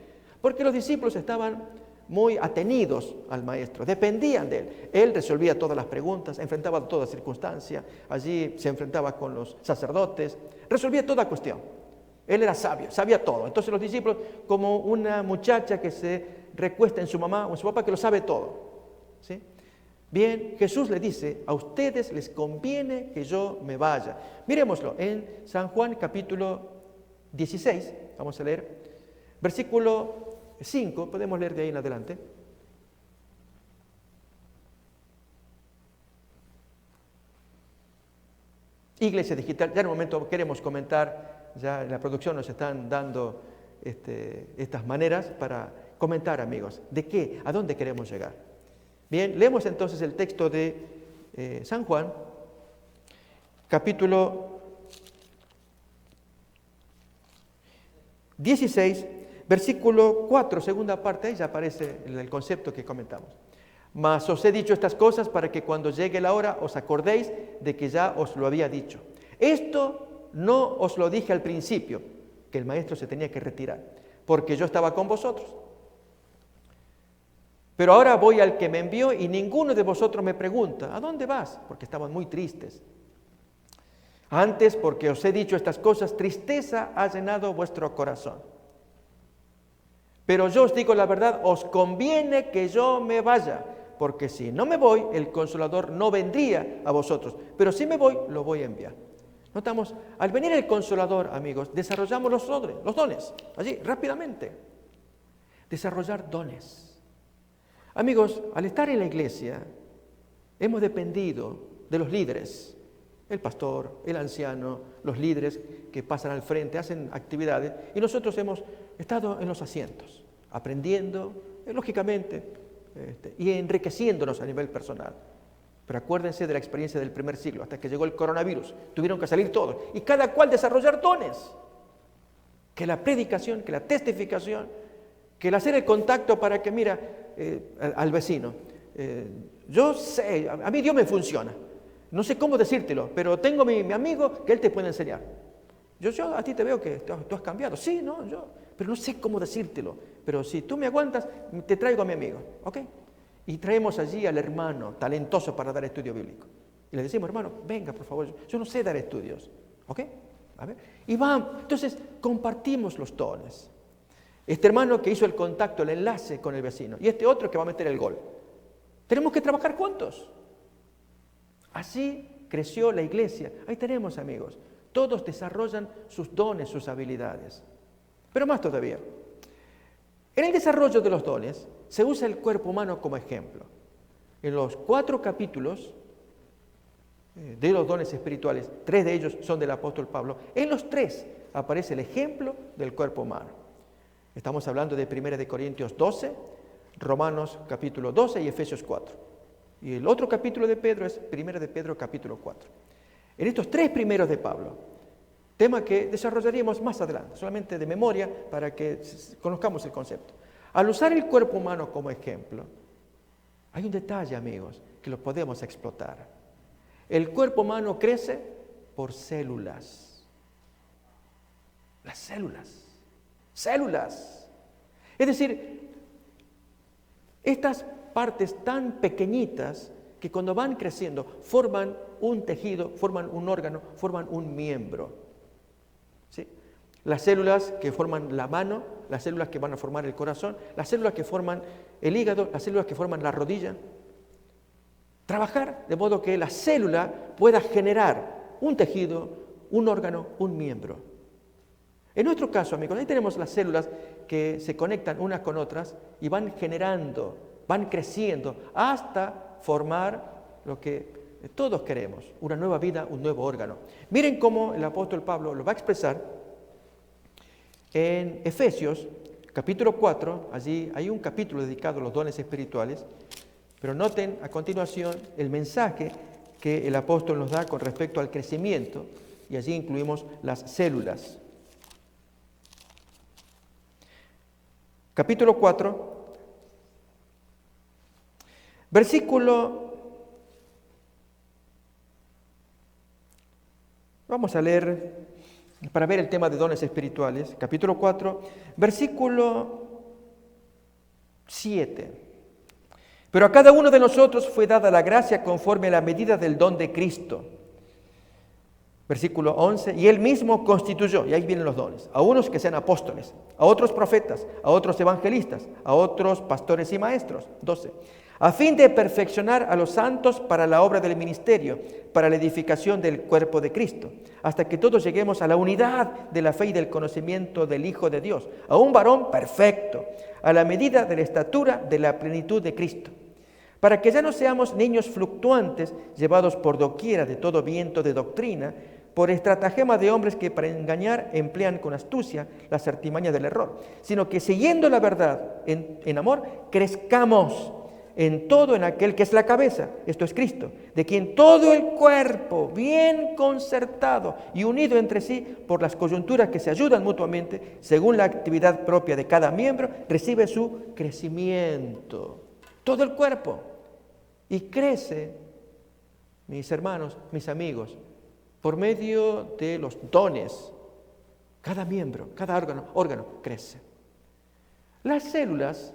porque los discípulos estaban muy atenidos al Maestro, dependían de Él. Él resolvía todas las preguntas, enfrentaba toda circunstancia, allí se enfrentaba con los sacerdotes, resolvía toda cuestión. Él era sabio, sabía todo. Entonces los discípulos, como una muchacha que se recuesta en su mamá o en su papá que lo sabe todo. ¿Sí? Bien, Jesús le dice, a ustedes les conviene que yo me vaya. Miremoslo en San Juan capítulo 16, vamos a leer, versículo 5, podemos leer de ahí en adelante. Iglesia Digital, ya en un momento queremos comentar, ya en la producción nos están dando estas maneras para comentar, amigos, de qué, a dónde queremos llegar. Bien, leemos entonces el texto de San Juan, capítulo 16, versículo 4, segunda parte, ahí ya aparece el concepto que comentamos. Mas os he dicho estas cosas para que cuando llegue la hora os acordéis de que ya os lo había dicho. Esto no os lo dije al principio, que el maestro se tenía que retirar, porque yo estaba con vosotros. Pero ahora voy al que me envió y ninguno de vosotros me pregunta, ¿a dónde vas? Porque estaban muy tristes. Antes, porque os he dicho estas cosas, tristeza ha llenado vuestro corazón. Pero yo os digo la verdad, os conviene que yo me vaya, porque si no me voy, el Consolador no vendría a vosotros, pero si me voy, lo voy a enviar. Notamos, al venir el Consolador, amigos, desarrollamos los dones, allí, rápidamente. Desarrollar dones. Amigos, al estar en la iglesia, hemos dependido de los líderes, el pastor, el anciano, los líderes que pasan al frente, hacen actividades, y nosotros hemos estado en los asientos, aprendiendo, lógicamente, y enriqueciéndonos a nivel personal. Pero acuérdense de la experiencia del primer siglo, hasta que llegó el coronavirus, tuvieron que salir todos, y cada cual desarrollar dones, que la predicación, que la testificación, que el hacer el contacto para que, mira, al vecino, yo sé, a mí Dios me funciona, no sé cómo decírtelo, pero tengo mi amigo que él te puede enseñar. Yo a ti te veo que tú has cambiado, sí, no, pero no sé cómo decírtelo, pero si tú me aguantas, te traigo a mi amigo, ¿ok? Y traemos allí al hermano talentoso para dar estudio bíblico. Y le decimos, hermano, venga, por favor, yo no sé dar estudios, ¿ok? A ver, y vamos, entonces compartimos los dones. Este hermano que hizo el contacto, el enlace con el vecino, y este otro que va a meter el gol. Tenemos que trabajar juntos. Así creció la iglesia. Ahí tenemos, amigos. Todos desarrollan sus dones, sus habilidades. Pero más todavía. En el desarrollo de los dones se usa el cuerpo humano como ejemplo. En los 4 capítulos de los dones espirituales, 3 de ellos son del apóstol Pablo, en los 3 aparece el ejemplo del cuerpo humano. Estamos hablando de 1 Corintios 12, Romanos capítulo 12 y Efesios 4. Y el otro capítulo de Pedro es 1 de Pedro capítulo 4. En estos 3 primeros de Pablo tema que desarrollaríamos más adelante, solamente de memoria para que conozcamos el concepto. Al usar el cuerpo humano como ejemplo, hay un detalle, amigos, que lo podemos explotar. El cuerpo humano crece por células. Las células. Células. Es decir, estas partes tan pequeñitas que cuando van creciendo forman un tejido, forman un órgano, forman un miembro. ¿Sí? Las células que forman la mano, las células que van a formar el corazón, las células que forman el hígado, las células que forman la rodilla. Trabajar de modo que la célula pueda generar un tejido, un órgano, un miembro. En nuestro caso, amigos, ahí tenemos las células que se conectan unas con otras y van generando, van creciendo hasta formar lo que todos queremos, una nueva vida, un nuevo órgano. Miren cómo el apóstol Pablo lo va a expresar en Efesios, capítulo 4, allí hay un capítulo dedicado a los dones espirituales, pero noten a continuación el mensaje que el apóstol nos da con respecto al crecimiento, y allí incluimos las células. Capítulo 4, versículo... Vamos a leer, para ver el tema de dones espirituales, capítulo 4, versículo 7. Pero a cada uno de nosotros fue dada la gracia conforme a la medida del don de Cristo. Versículo 11, y Él mismo constituyó, y ahí vienen los dones, a unos que sean apóstoles, a otros profetas, a otros evangelistas, a otros pastores y maestros. 12, a fin de perfeccionar a los santos para la obra del ministerio, para la edificación del cuerpo de Cristo, hasta que todos lleguemos a la unidad de la fe y del conocimiento del Hijo de Dios, a un varón perfecto, a la medida de la estatura de la plenitud de Cristo, para que ya no seamos niños fluctuantes, llevados por doquiera de todo viento de doctrina, por estratagema de hombres que para engañar emplean con astucia las artimañas del error, sino que siguiendo la verdad en amor, crezcamos en todo en aquel que es la cabeza, esto es Cristo, de quien todo el cuerpo, bien concertado y unido entre sí por las coyunturas que se ayudan mutuamente, según la actividad propia de cada miembro, recibe su crecimiento. Todo el cuerpo. Y crece, mis hermanos, mis amigos, por medio de los dones. Cada miembro, cada órgano crece. Las células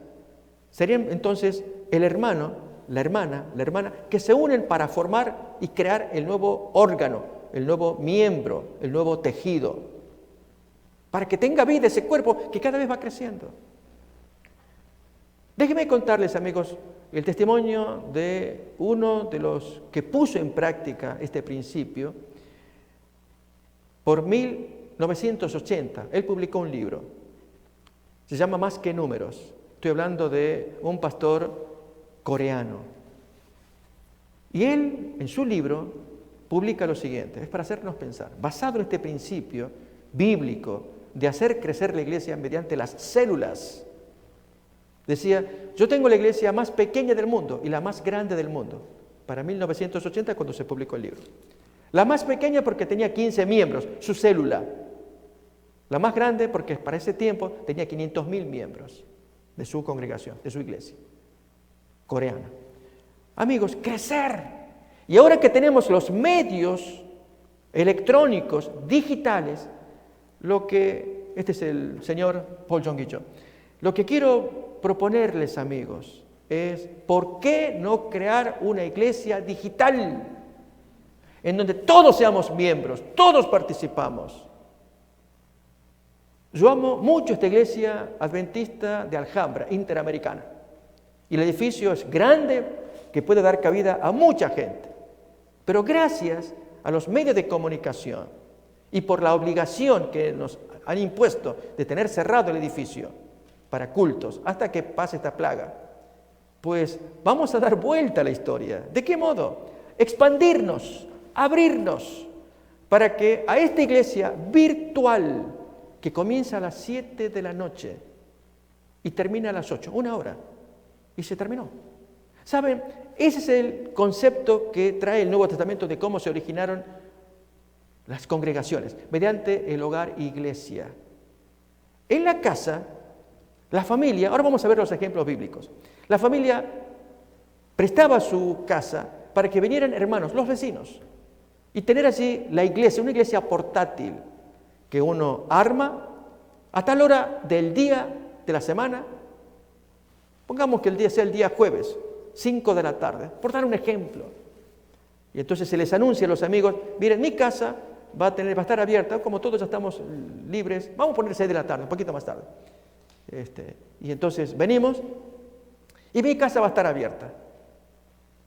serían entonces el hermano, la hermana, que se unen para formar y crear el nuevo órgano, el nuevo miembro, el nuevo tejido, para que tenga vida ese cuerpo que cada vez va creciendo. Déjenme contarles, amigos, el testimonio de uno de los que puso en práctica este principio. Por 1980, él publicó un libro, se llama Más que números. Estoy hablando de un pastor coreano. Y él, en su libro, publica lo siguiente, es para hacernos pensar, basado en este principio bíblico de hacer crecer la iglesia mediante las células. Decía, yo tengo la iglesia más pequeña del mundo y la más grande del mundo, para 1980 cuando se publicó el libro. La más pequeña porque tenía 15 miembros, su célula. La más grande porque para ese tiempo tenía 500.000 miembros de su congregación, de su iglesia coreana. Amigos, crecer. Y ahora que tenemos los medios electrónicos, digitales, este es el señor Paul Jong-il, lo que quiero proponerles, amigos, es ¿por qué no crear una iglesia digital en donde todos seamos miembros, todos participamos? Yo amo mucho esta iglesia adventista de Alhambra, interamericana. Y el edificio es grande, que puede dar cabida a mucha gente. Pero gracias a los medios de comunicación y por la obligación que nos han impuesto de tener cerrado el edificio para cultos hasta que pase esta plaga, pues vamos a dar vuelta a la historia. ¿De qué modo? Expandirnos, abrirnos, para que a esta iglesia virtual que comienza a las 7 de la noche y termina a las 8, 1 hora, y se terminó. ¿Saben? Ese es el concepto que trae el Nuevo Testamento de cómo se originaron las congregaciones, mediante el hogar iglesia. En la casa, la familia, ahora vamos a ver los ejemplos bíblicos. La familia prestaba su casa para que vinieran hermanos, los vecinos, y tener allí la iglesia, una iglesia portátil, que uno arma a tal hora del día de la semana. Pongamos que el día sea el día jueves, 5 de la tarde, por dar un ejemplo. Y entonces se les anuncia a los amigos, miren, mi casa va a estar abierta, como todos ya estamos libres, vamos a poner 6 de la tarde, un poquito más tarde. Y entonces venimos y mi casa va a estar abierta.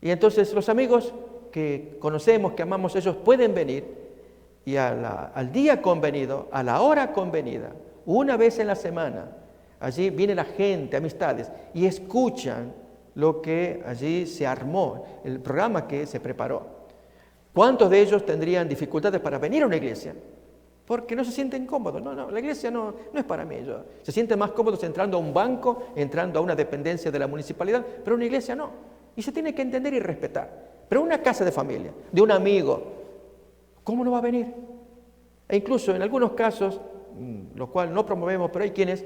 Y entonces los amigos que conocemos, que amamos, ellos pueden venir y al día convenido, a la hora convenida, una vez en la semana, allí viene la gente, amistades, y escuchan lo que allí se armó, el programa que se preparó. ¿Cuántos de ellos tendrían dificultades para venir a una iglesia? Porque no se sienten cómodos. No, la iglesia no es para mí. Se sienten más cómodos entrando a un banco, entrando a una dependencia de la municipalidad, pero una iglesia no. Y se tiene que entender y respetar. Pero una casa de familia, de un amigo, ¿cómo no va a venir? E incluso en algunos casos, lo cual no promovemos, pero hay quienes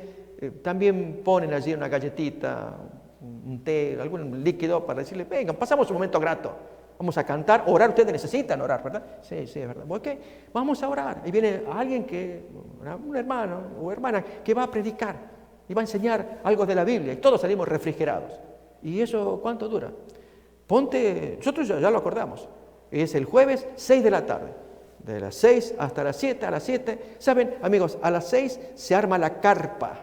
también ponen allí una galletita, un té, algún líquido para decirle, vengan, pasamos un momento grato. Vamos a cantar, orar, ustedes necesitan orar, ¿verdad? Sí, es verdad. Ok, vamos a orar. Y viene alguien un hermano o hermana que va a predicar y va a enseñar algo de la Biblia y todos salimos refrigerados. ¿Y eso cuánto dura? Nosotros ya lo acordamos. Es el jueves, 6 de la tarde. De las 6 hasta las 7, a las 7. ¿Saben, amigos? A las 6 se arma la carpa.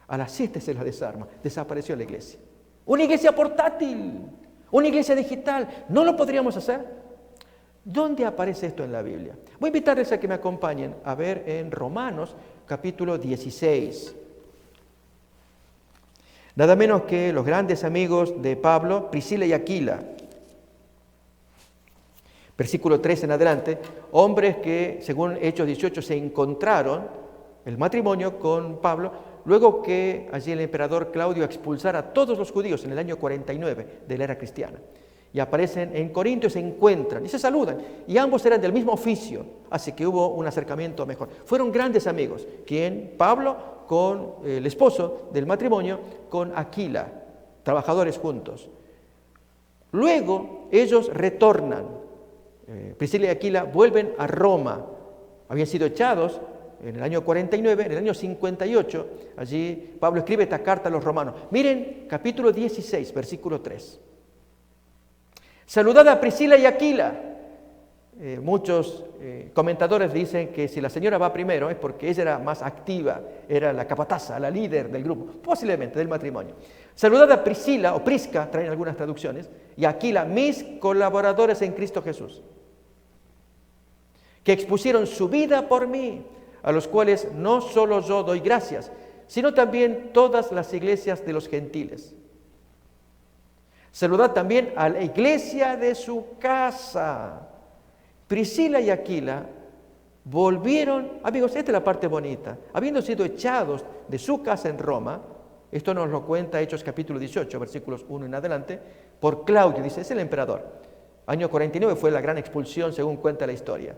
A las 7 se la desarma. Desapareció la iglesia. Una iglesia portátil. Una iglesia digital, ¿no lo podríamos hacer? ¿Dónde aparece esto en la Biblia? Voy a invitarles a que me acompañen a ver en Romanos capítulo 16. Nada menos que los grandes amigos de Pablo, Priscila y Aquila. Versículo 3 en adelante, hombres que, según Hechos 18, se encontraron el matrimonio con Pablo, luego que allí el emperador Claudio expulsara a todos los judíos en el año 49 de la era cristiana. Y aparecen en Corinto y se encuentran y se saludan. Y ambos eran del mismo oficio, así que hubo un acercamiento mejor. Fueron grandes amigos, Pablo con el esposo del matrimonio, con Aquila, trabajadores juntos. Luego ellos retornan. Priscila y Aquila vuelven a Roma. Habían sido echados en el año 49, en el año 58, allí Pablo escribe esta carta a los romanos. Miren, capítulo 16, versículo 3. Saludad a Priscila y Aquila. Muchos comentadores dicen que si la señora va primero es porque ella era más activa, era la capataza, la líder del grupo, posiblemente del matrimonio. Saludad a Priscila, o Prisca, traen algunas traducciones, y a Aquila, mis colaboradores en Cristo Jesús, que expusieron su vida por mí, a los cuales no solo yo doy gracias, sino también todas las iglesias de los gentiles. Saludad también a la iglesia de su casa. Priscila y Aquila volvieron, amigos, esta es la parte bonita, habiendo sido echados de su casa en Roma, esto nos lo cuenta Hechos capítulo 18, versículos 1 en adelante, por Claudio, dice, es el emperador. Año 49 fue la gran expulsión, según cuenta la historia.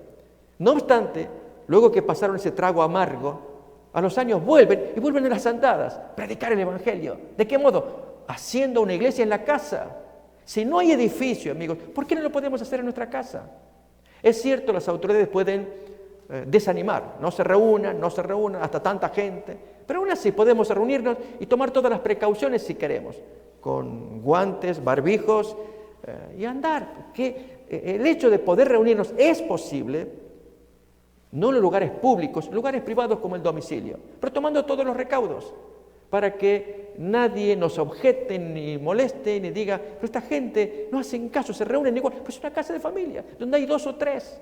No obstante, luego que pasaron ese trago amargo, a los años vuelven y vuelven a las andadas, predicar el evangelio. ¿De qué modo? Haciendo una iglesia en la casa. Si no hay edificio, amigos, ¿por qué no lo podemos hacer en nuestra casa? Es cierto, las autoridades pueden desanimar, no se reúnan hasta tanta gente, pero aún así podemos reunirnos y tomar todas las precauciones si queremos, con guantes, barbijos y andar. Porque el hecho de poder reunirnos es posible, no en lugares públicos, lugares privados como el domicilio, pero tomando todos los recaudos para que nadie nos objete ni moleste ni diga, pero esta gente no hacen caso, se reúnen igual. Pues es una casa de familia, donde hay 2 o 3.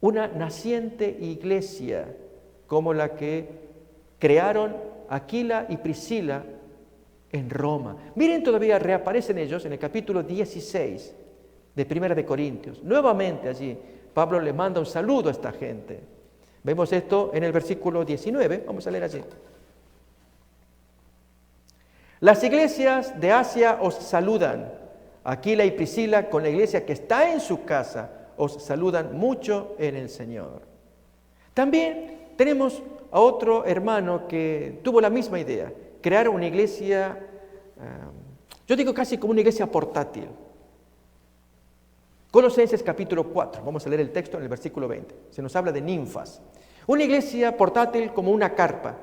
Una naciente iglesia como la que crearon Aquila y Priscila en Roma. Miren, todavía reaparecen ellos en el capítulo 16 de Primera de Corintios. Nuevamente allí Pablo le manda un saludo a esta gente. Vemos esto en el versículo 19, vamos a leer allí. Las iglesias de Asia os saludan, Aquila y Priscila con la iglesia que está en su casa, os saludan mucho en el Señor. También tenemos a otro hermano que tuvo la misma idea, crear una iglesia, yo digo casi como una iglesia portátil. Colosenses capítulo 4, vamos a leer el texto en el versículo 20, se nos habla de ninfas. Una iglesia portátil como una carpa,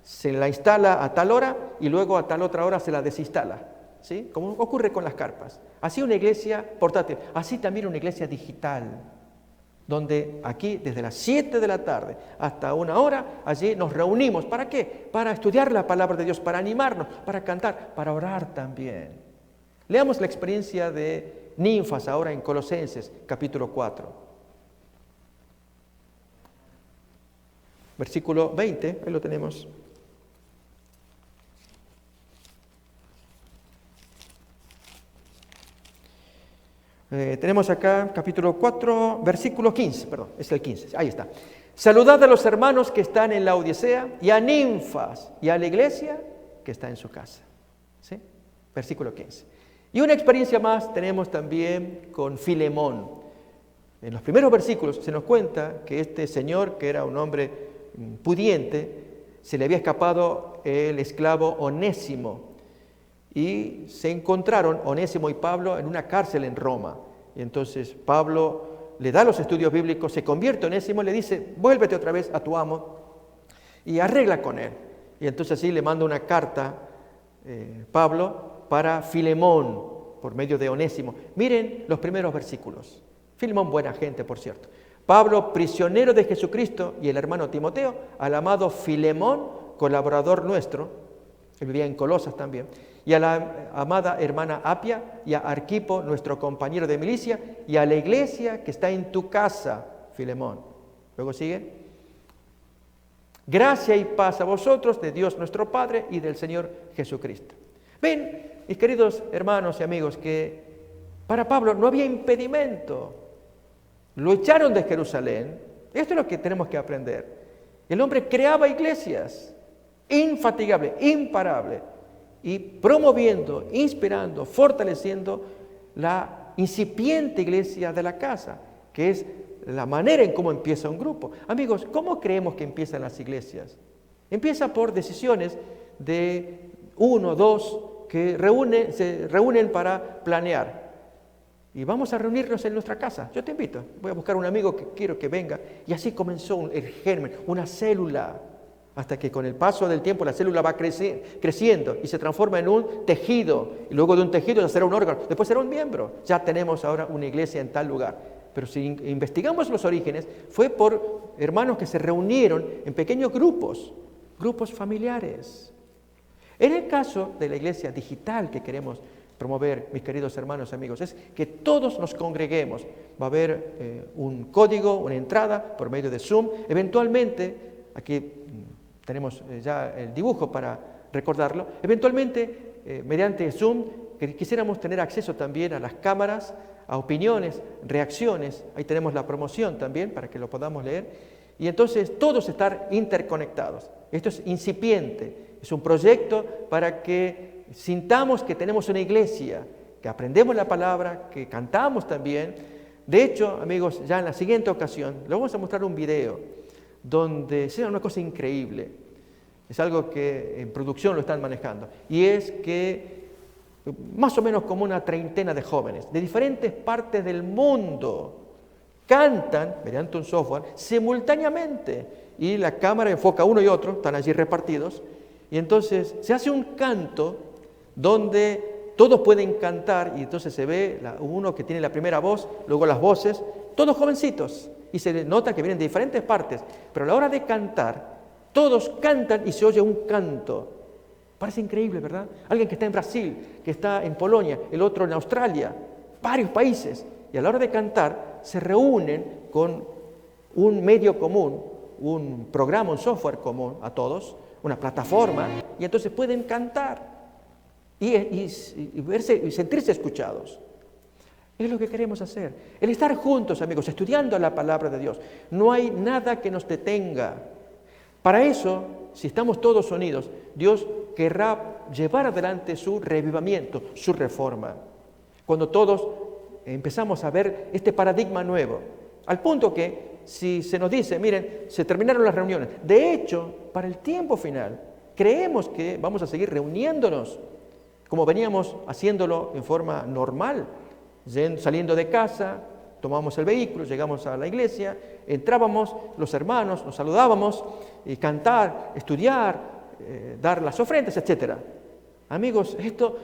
se la instala a tal hora y luego a tal otra hora se la desinstala, ¿sí? Como ocurre con las carpas. Así una iglesia portátil, así también una iglesia digital, donde aquí desde las 7 de la tarde hasta 1 hora, allí nos reunimos. ¿Para qué? Para estudiar la palabra de Dios, para animarnos, para cantar, para orar también. Leamos la experiencia de ninfas ahora en Colosenses capítulo 4. Versículo 20, ahí lo tenemos. Tenemos acá capítulo 4, versículo 15, perdón, es el 15, ahí está. Saludad a los hermanos que están en la Odisea y a ninfas y a la iglesia que está en su casa. ¿Sí? Versículo 15. Y una experiencia más tenemos también con Filemón. En los primeros versículos se nos cuenta que este señor, que era un hombre pudiente, se le había escapado el esclavo Onésimo. Y se encontraron Onésimo y Pablo en una cárcel en Roma. Y entonces Pablo le da los estudios bíblicos, se convierte Onésimo y le dice, vuélvete otra vez a tu amo y arregla con él. Y entonces así le manda una carta Pablo para Filemón por medio de Onésimo. Miren los primeros versículos. Filemón, buena gente, por cierto. Pablo, prisionero de Jesucristo, y el hermano Timoteo, al amado Filemón, colaborador nuestro, él vivía en Colosas también, y a la amada hermana Apia, y a Arquipo, nuestro compañero de milicia, y a la iglesia que está en tu casa, Filemón. Luego sigue. Gracia y paz a vosotros, de Dios nuestro Padre y del Señor Jesucristo. Ven, mis queridos hermanos y amigos, que para Pablo no había impedimento. Lo echaron de Jerusalén. Esto es lo que tenemos que aprender. El hombre creaba iglesias, infatigable, imparable, y promoviendo, inspirando, fortaleciendo la incipiente iglesia de la casa, que es la manera en cómo empieza un grupo. Amigos, ¿cómo creemos que empiezan las iglesias? Empieza por decisiones de 1, 2 que se reúnen para planear. Y vamos a reunirnos en nuestra casa. Yo te invito. Voy a buscar un amigo que quiero que venga. Y así comenzó el germen, una célula. Hasta que con el paso del tiempo la célula va creciendo y se transforma en un tejido. Y luego de un tejido ya será un órgano. Después será un miembro. Ya tenemos ahora una iglesia en tal lugar. Pero si investigamos los orígenes, fue por hermanos que se reunieron en pequeños grupos familiares. En el caso de la iglesia digital que queremos promover, mis queridos hermanos y amigos, es que todos nos congreguemos. Va a haber un código, una entrada por medio de Zoom. Eventualmente, aquí tenemos ya el dibujo para recordarlo, eventualmente mediante Zoom quisiéramos tener acceso también a las cámaras, a opiniones, reacciones. Ahí tenemos la promoción también para que lo podamos leer. Y entonces todos estar interconectados. Esto es incipiente. Es un proyecto para que sintamos que tenemos una iglesia, que aprendemos la palabra, que cantamos también. De hecho, amigos, ya en la siguiente ocasión, les vamos a mostrar un video donde sea una cosa increíble. Es algo que en producción lo están manejando. Y es que más o menos como una treintena de jóvenes de diferentes partes del mundo cantan mediante un software simultáneamente. Y la cámara enfoca uno y otro, están allí repartidos. Y entonces se hace un canto donde todos pueden cantar y entonces se ve uno que tiene la primera voz, luego las voces, todos jovencitos. Y se nota que vienen de diferentes partes. Pero a la hora de cantar, todos cantan y se oye un canto. Parece increíble, ¿verdad? Alguien que está en Brasil, que está en Polonia, el otro en Australia, varios países. Y a la hora de cantar se reúnen con un medio común, un programa, un software común a todos, una plataforma, y entonces pueden cantar y verse y sentirse escuchados. Es lo que queremos hacer. El estar juntos, amigos, estudiando la palabra de Dios. No hay nada que nos detenga. Para eso, si estamos todos unidos, Dios querrá llevar adelante su revivamiento, su reforma. Cuando todos empezamos a ver este paradigma nuevo. Al punto que si se nos dice, miren, se terminaron las reuniones. De hecho, para el tiempo final, creemos que vamos a seguir reuniéndonos como veníamos haciéndolo en forma normal, saliendo de casa, tomábamos el vehículo, llegamos a la iglesia, entrábamos los hermanos, nos saludábamos, y cantar, estudiar, dar las ofrendas, etc. Amigos, esto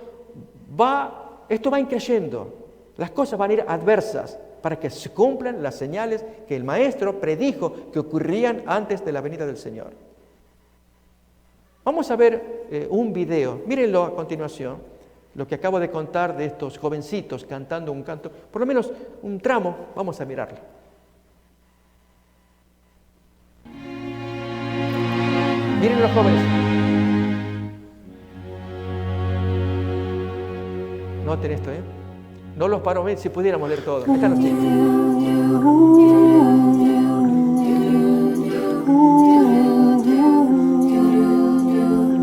va increyendo, las cosas van a ir adversas para que se cumplan las señales que el Maestro predijo que ocurrirían antes de la venida del Señor. Vamos a ver un video, mírenlo a continuación, lo que acabo de contar de estos jovencitos cantando un canto, por lo menos un tramo, vamos a mirarlo. Miren los jóvenes. Noten esto, ¿eh? No los paro, si pudiéramos leer todo. Están los chicos.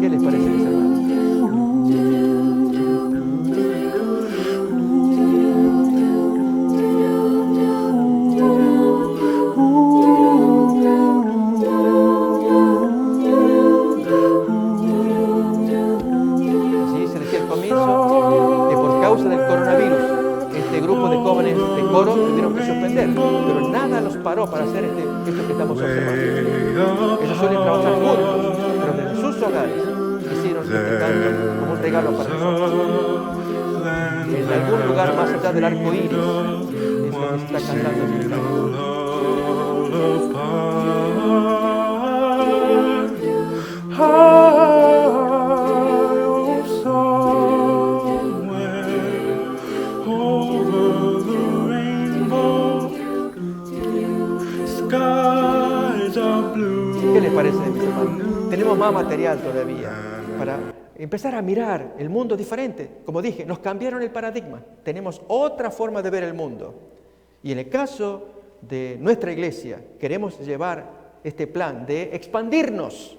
¿Qué les parece, mis hermanos? Así se decía al comienzo que por causa del coronavirus este grupo de jóvenes de coro tuvieron que suspender, pero nada los paró para hacer esto que estamos observando. Ellos suelen trabajar juntos, pero desde sus hogares hicieron este canto como un regalo para nosotros. En algún lugar más allá del arco iris, es lo que se está cantando en el canto. ¿Qué les parece, mis hermanos? Tenemos más material todavía para empezar a mirar el mundo diferente. Como dije, nos cambiaron el paradigma. Tenemos otra forma de ver el mundo. Y en el caso de nuestra iglesia, queremos llevar este plan de expandirnos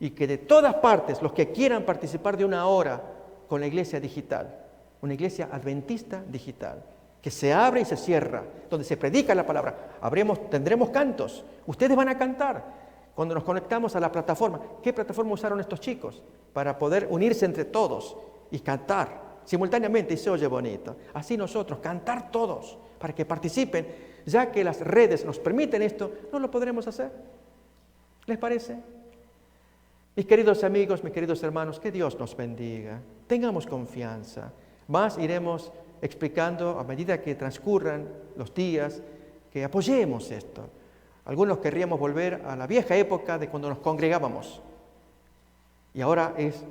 y que de todas partes, los que quieran participar de una hora con la iglesia digital, una iglesia adventista digital, que se abre y se cierra, donde se predica la palabra. Tendremos cantos. Ustedes van a cantar. Cuando nos conectamos a la plataforma, ¿qué plataforma usaron estos chicos? Para poder unirse entre todos y cantar simultáneamente, y se oye bonito. Así nosotros, cantar todos, para que participen. Ya que las redes nos permiten esto, ¿no lo podremos hacer? ¿Les parece? Mis queridos amigos, mis queridos hermanos, que Dios nos bendiga. Tengamos confianza. Más iremos explicando a medida que transcurran los días, que apoyemos esto. Algunos querríamos volver a la vieja época de cuando nos congregábamos. Y ahora es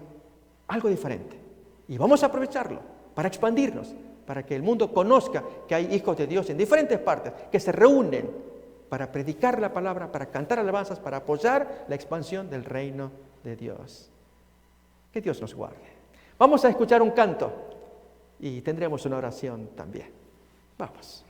algo diferente. Y vamos a aprovecharlo para expandirnos, para que el mundo conozca que hay hijos de Dios en diferentes partes, que se reúnen para predicar la palabra, para cantar alabanzas, para apoyar la expansión del reino de Dios. Que Dios nos guarde. Vamos a escuchar un canto y tendremos una oración también. Vamos.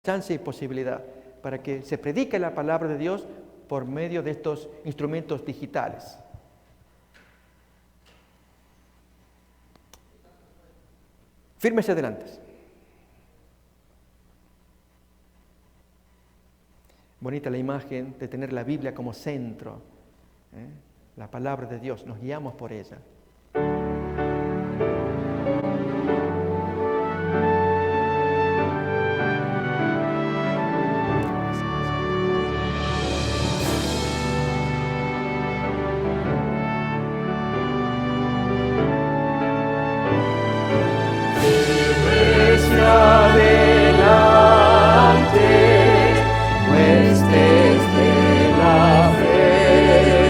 Chance y posibilidad para que se predique la palabra de Dios por medio de estos instrumentos digitales. Fírmese adelante. Bonita la imagen de tener la Biblia como centro, la palabra de Dios, nos guiamos por ella. Adelante, pues desde la fe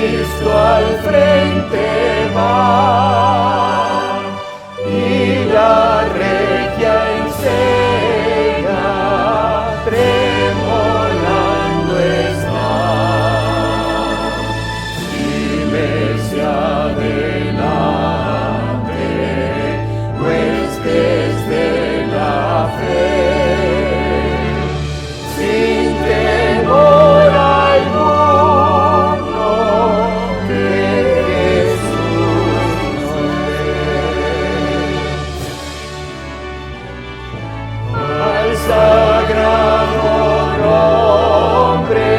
Cristo al frente va, y la regia enseña tremolando está. Dime si adelante, huestes de la fe, sin temor alguno, que Jesús nos ve. Al sagrado nombre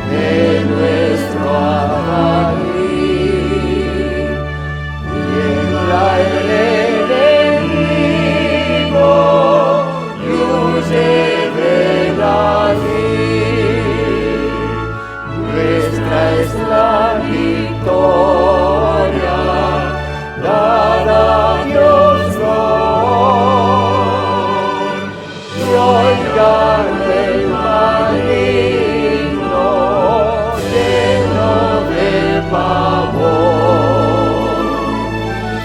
de nuestro Adalid, tiembla el enemigo y huye del altar. Nuestra es la victoria, dada a Dios hoy. Y oiga el maligno, lleno de pavor.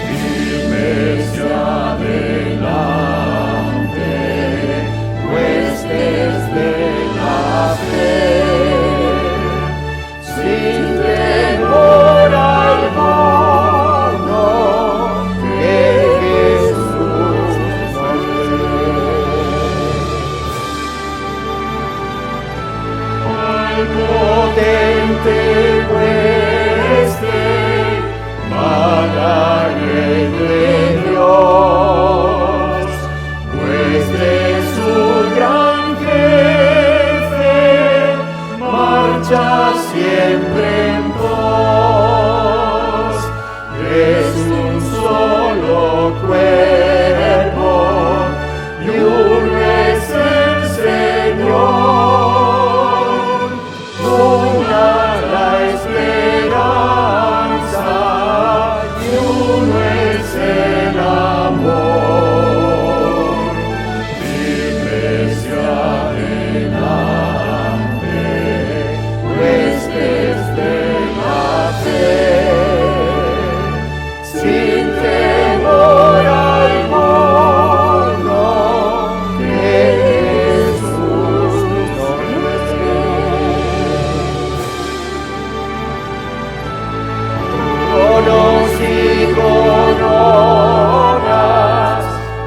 Firme hacia adelante, huestes de la fe, sin temor alguno, que Jesús nos ve. Al potente hueste, van al Rey de Dios, pues de su gran jefe marcha siempre en pos. Es un solo cuerpo y uno es el Señor, una la esperanza y uno es el amor. Firme hacia adelante, huestes de la fe, sin temor alguno, que Jesús nos ve. Tronos y coronas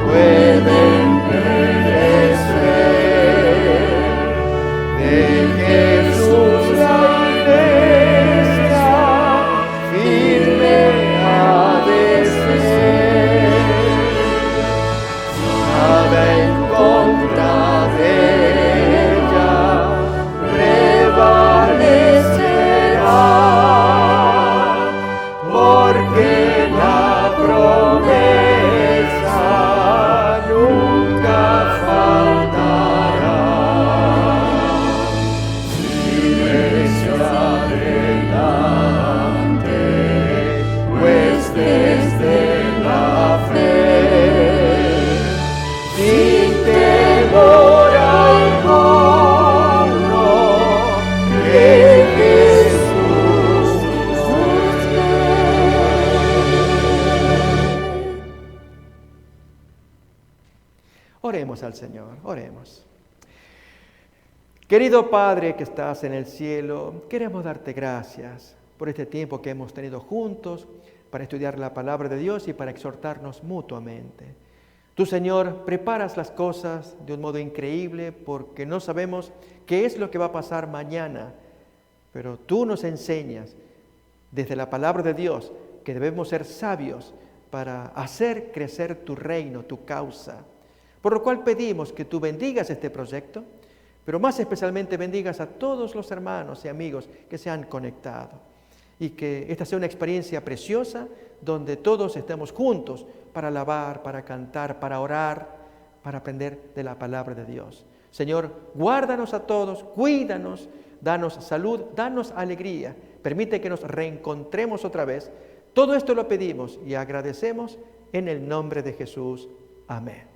pueden perecer, de Jesús la iglesia firme ha de ser. Nada en contra de ella prevalecerá, porque la promesa nunca faltará. Silencio adelante, huestes de la fe, sin temor alguno, que Jesús nos ve. Oremos al Señor, oremos. Querido Padre que estás en el cielo, queremos darte gracias por este tiempo que hemos tenido juntos para estudiar la palabra de Dios y para exhortarnos mutuamente. Tú, Señor, preparas las cosas de un modo increíble porque no sabemos qué es lo que va a pasar mañana, pero tú nos enseñas desde la palabra de Dios que debemos ser sabios para hacer crecer tu reino, tu causa. Por lo cual pedimos que tú bendigas este proyecto, pero más especialmente bendigas a todos los hermanos y amigos que se han conectado. Y que esta sea una experiencia preciosa donde todos estemos juntos para alabar, para cantar, para orar, para aprender de la palabra de Dios. Señor, guárdanos a todos, cuídanos, danos salud, danos alegría. Permite que nos reencontremos otra vez. Todo esto lo pedimos y agradecemos en el nombre de Jesús. Amén.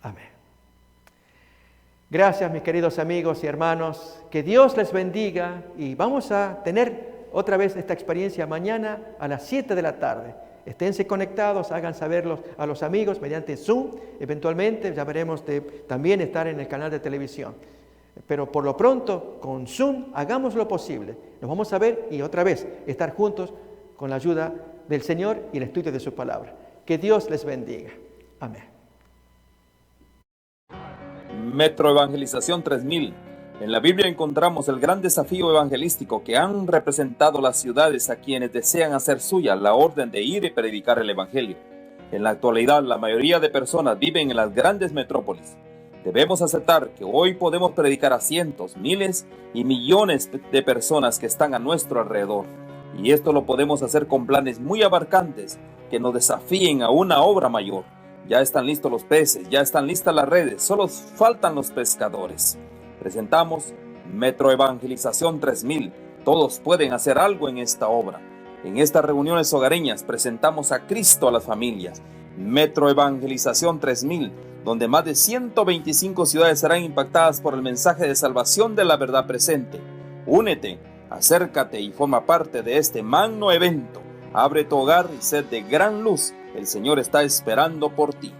Amén. Gracias, mis queridos amigos y hermanos. Que Dios les bendiga y vamos a tener otra vez esta experiencia mañana a las 7 de la tarde. Esténse conectados, hagan saberlos a los amigos mediante Zoom. Eventualmente ya veremos de también estar en el canal de televisión. Pero por lo pronto, con Zoom, hagamos lo posible. Nos vamos a ver y otra vez estar juntos con la ayuda del Señor y el estudio de su palabra. Que Dios les bendiga. Amén. Metro Evangelización 3000. En la Biblia encontramos el gran desafío evangelístico que han representado las ciudades a quienes desean hacer suya la orden de ir y predicar el Evangelio. En la actualidad, la mayoría de personas viven en las grandes metrópolis. Debemos aceptar que hoy podemos predicar a cientos, miles y millones de personas que están a nuestro alrededor. Y esto lo podemos hacer con planes muy abarcantes que nos desafíen a una obra mayor. Ya están listos los peces, ya están listas las redes, solo faltan los pescadores. Presentamos Metro Evangelización 3000. Todos pueden hacer algo en esta obra. En estas reuniones hogareñas presentamos a Cristo a las familias. Metro Evangelización 3000, donde más de 125 ciudades serán impactadas por el mensaje de salvación de la verdad presente. Únete, acércate y forma parte de este magno evento. Abre tu hogar y sed de gran luz. El Señor está esperando por ti.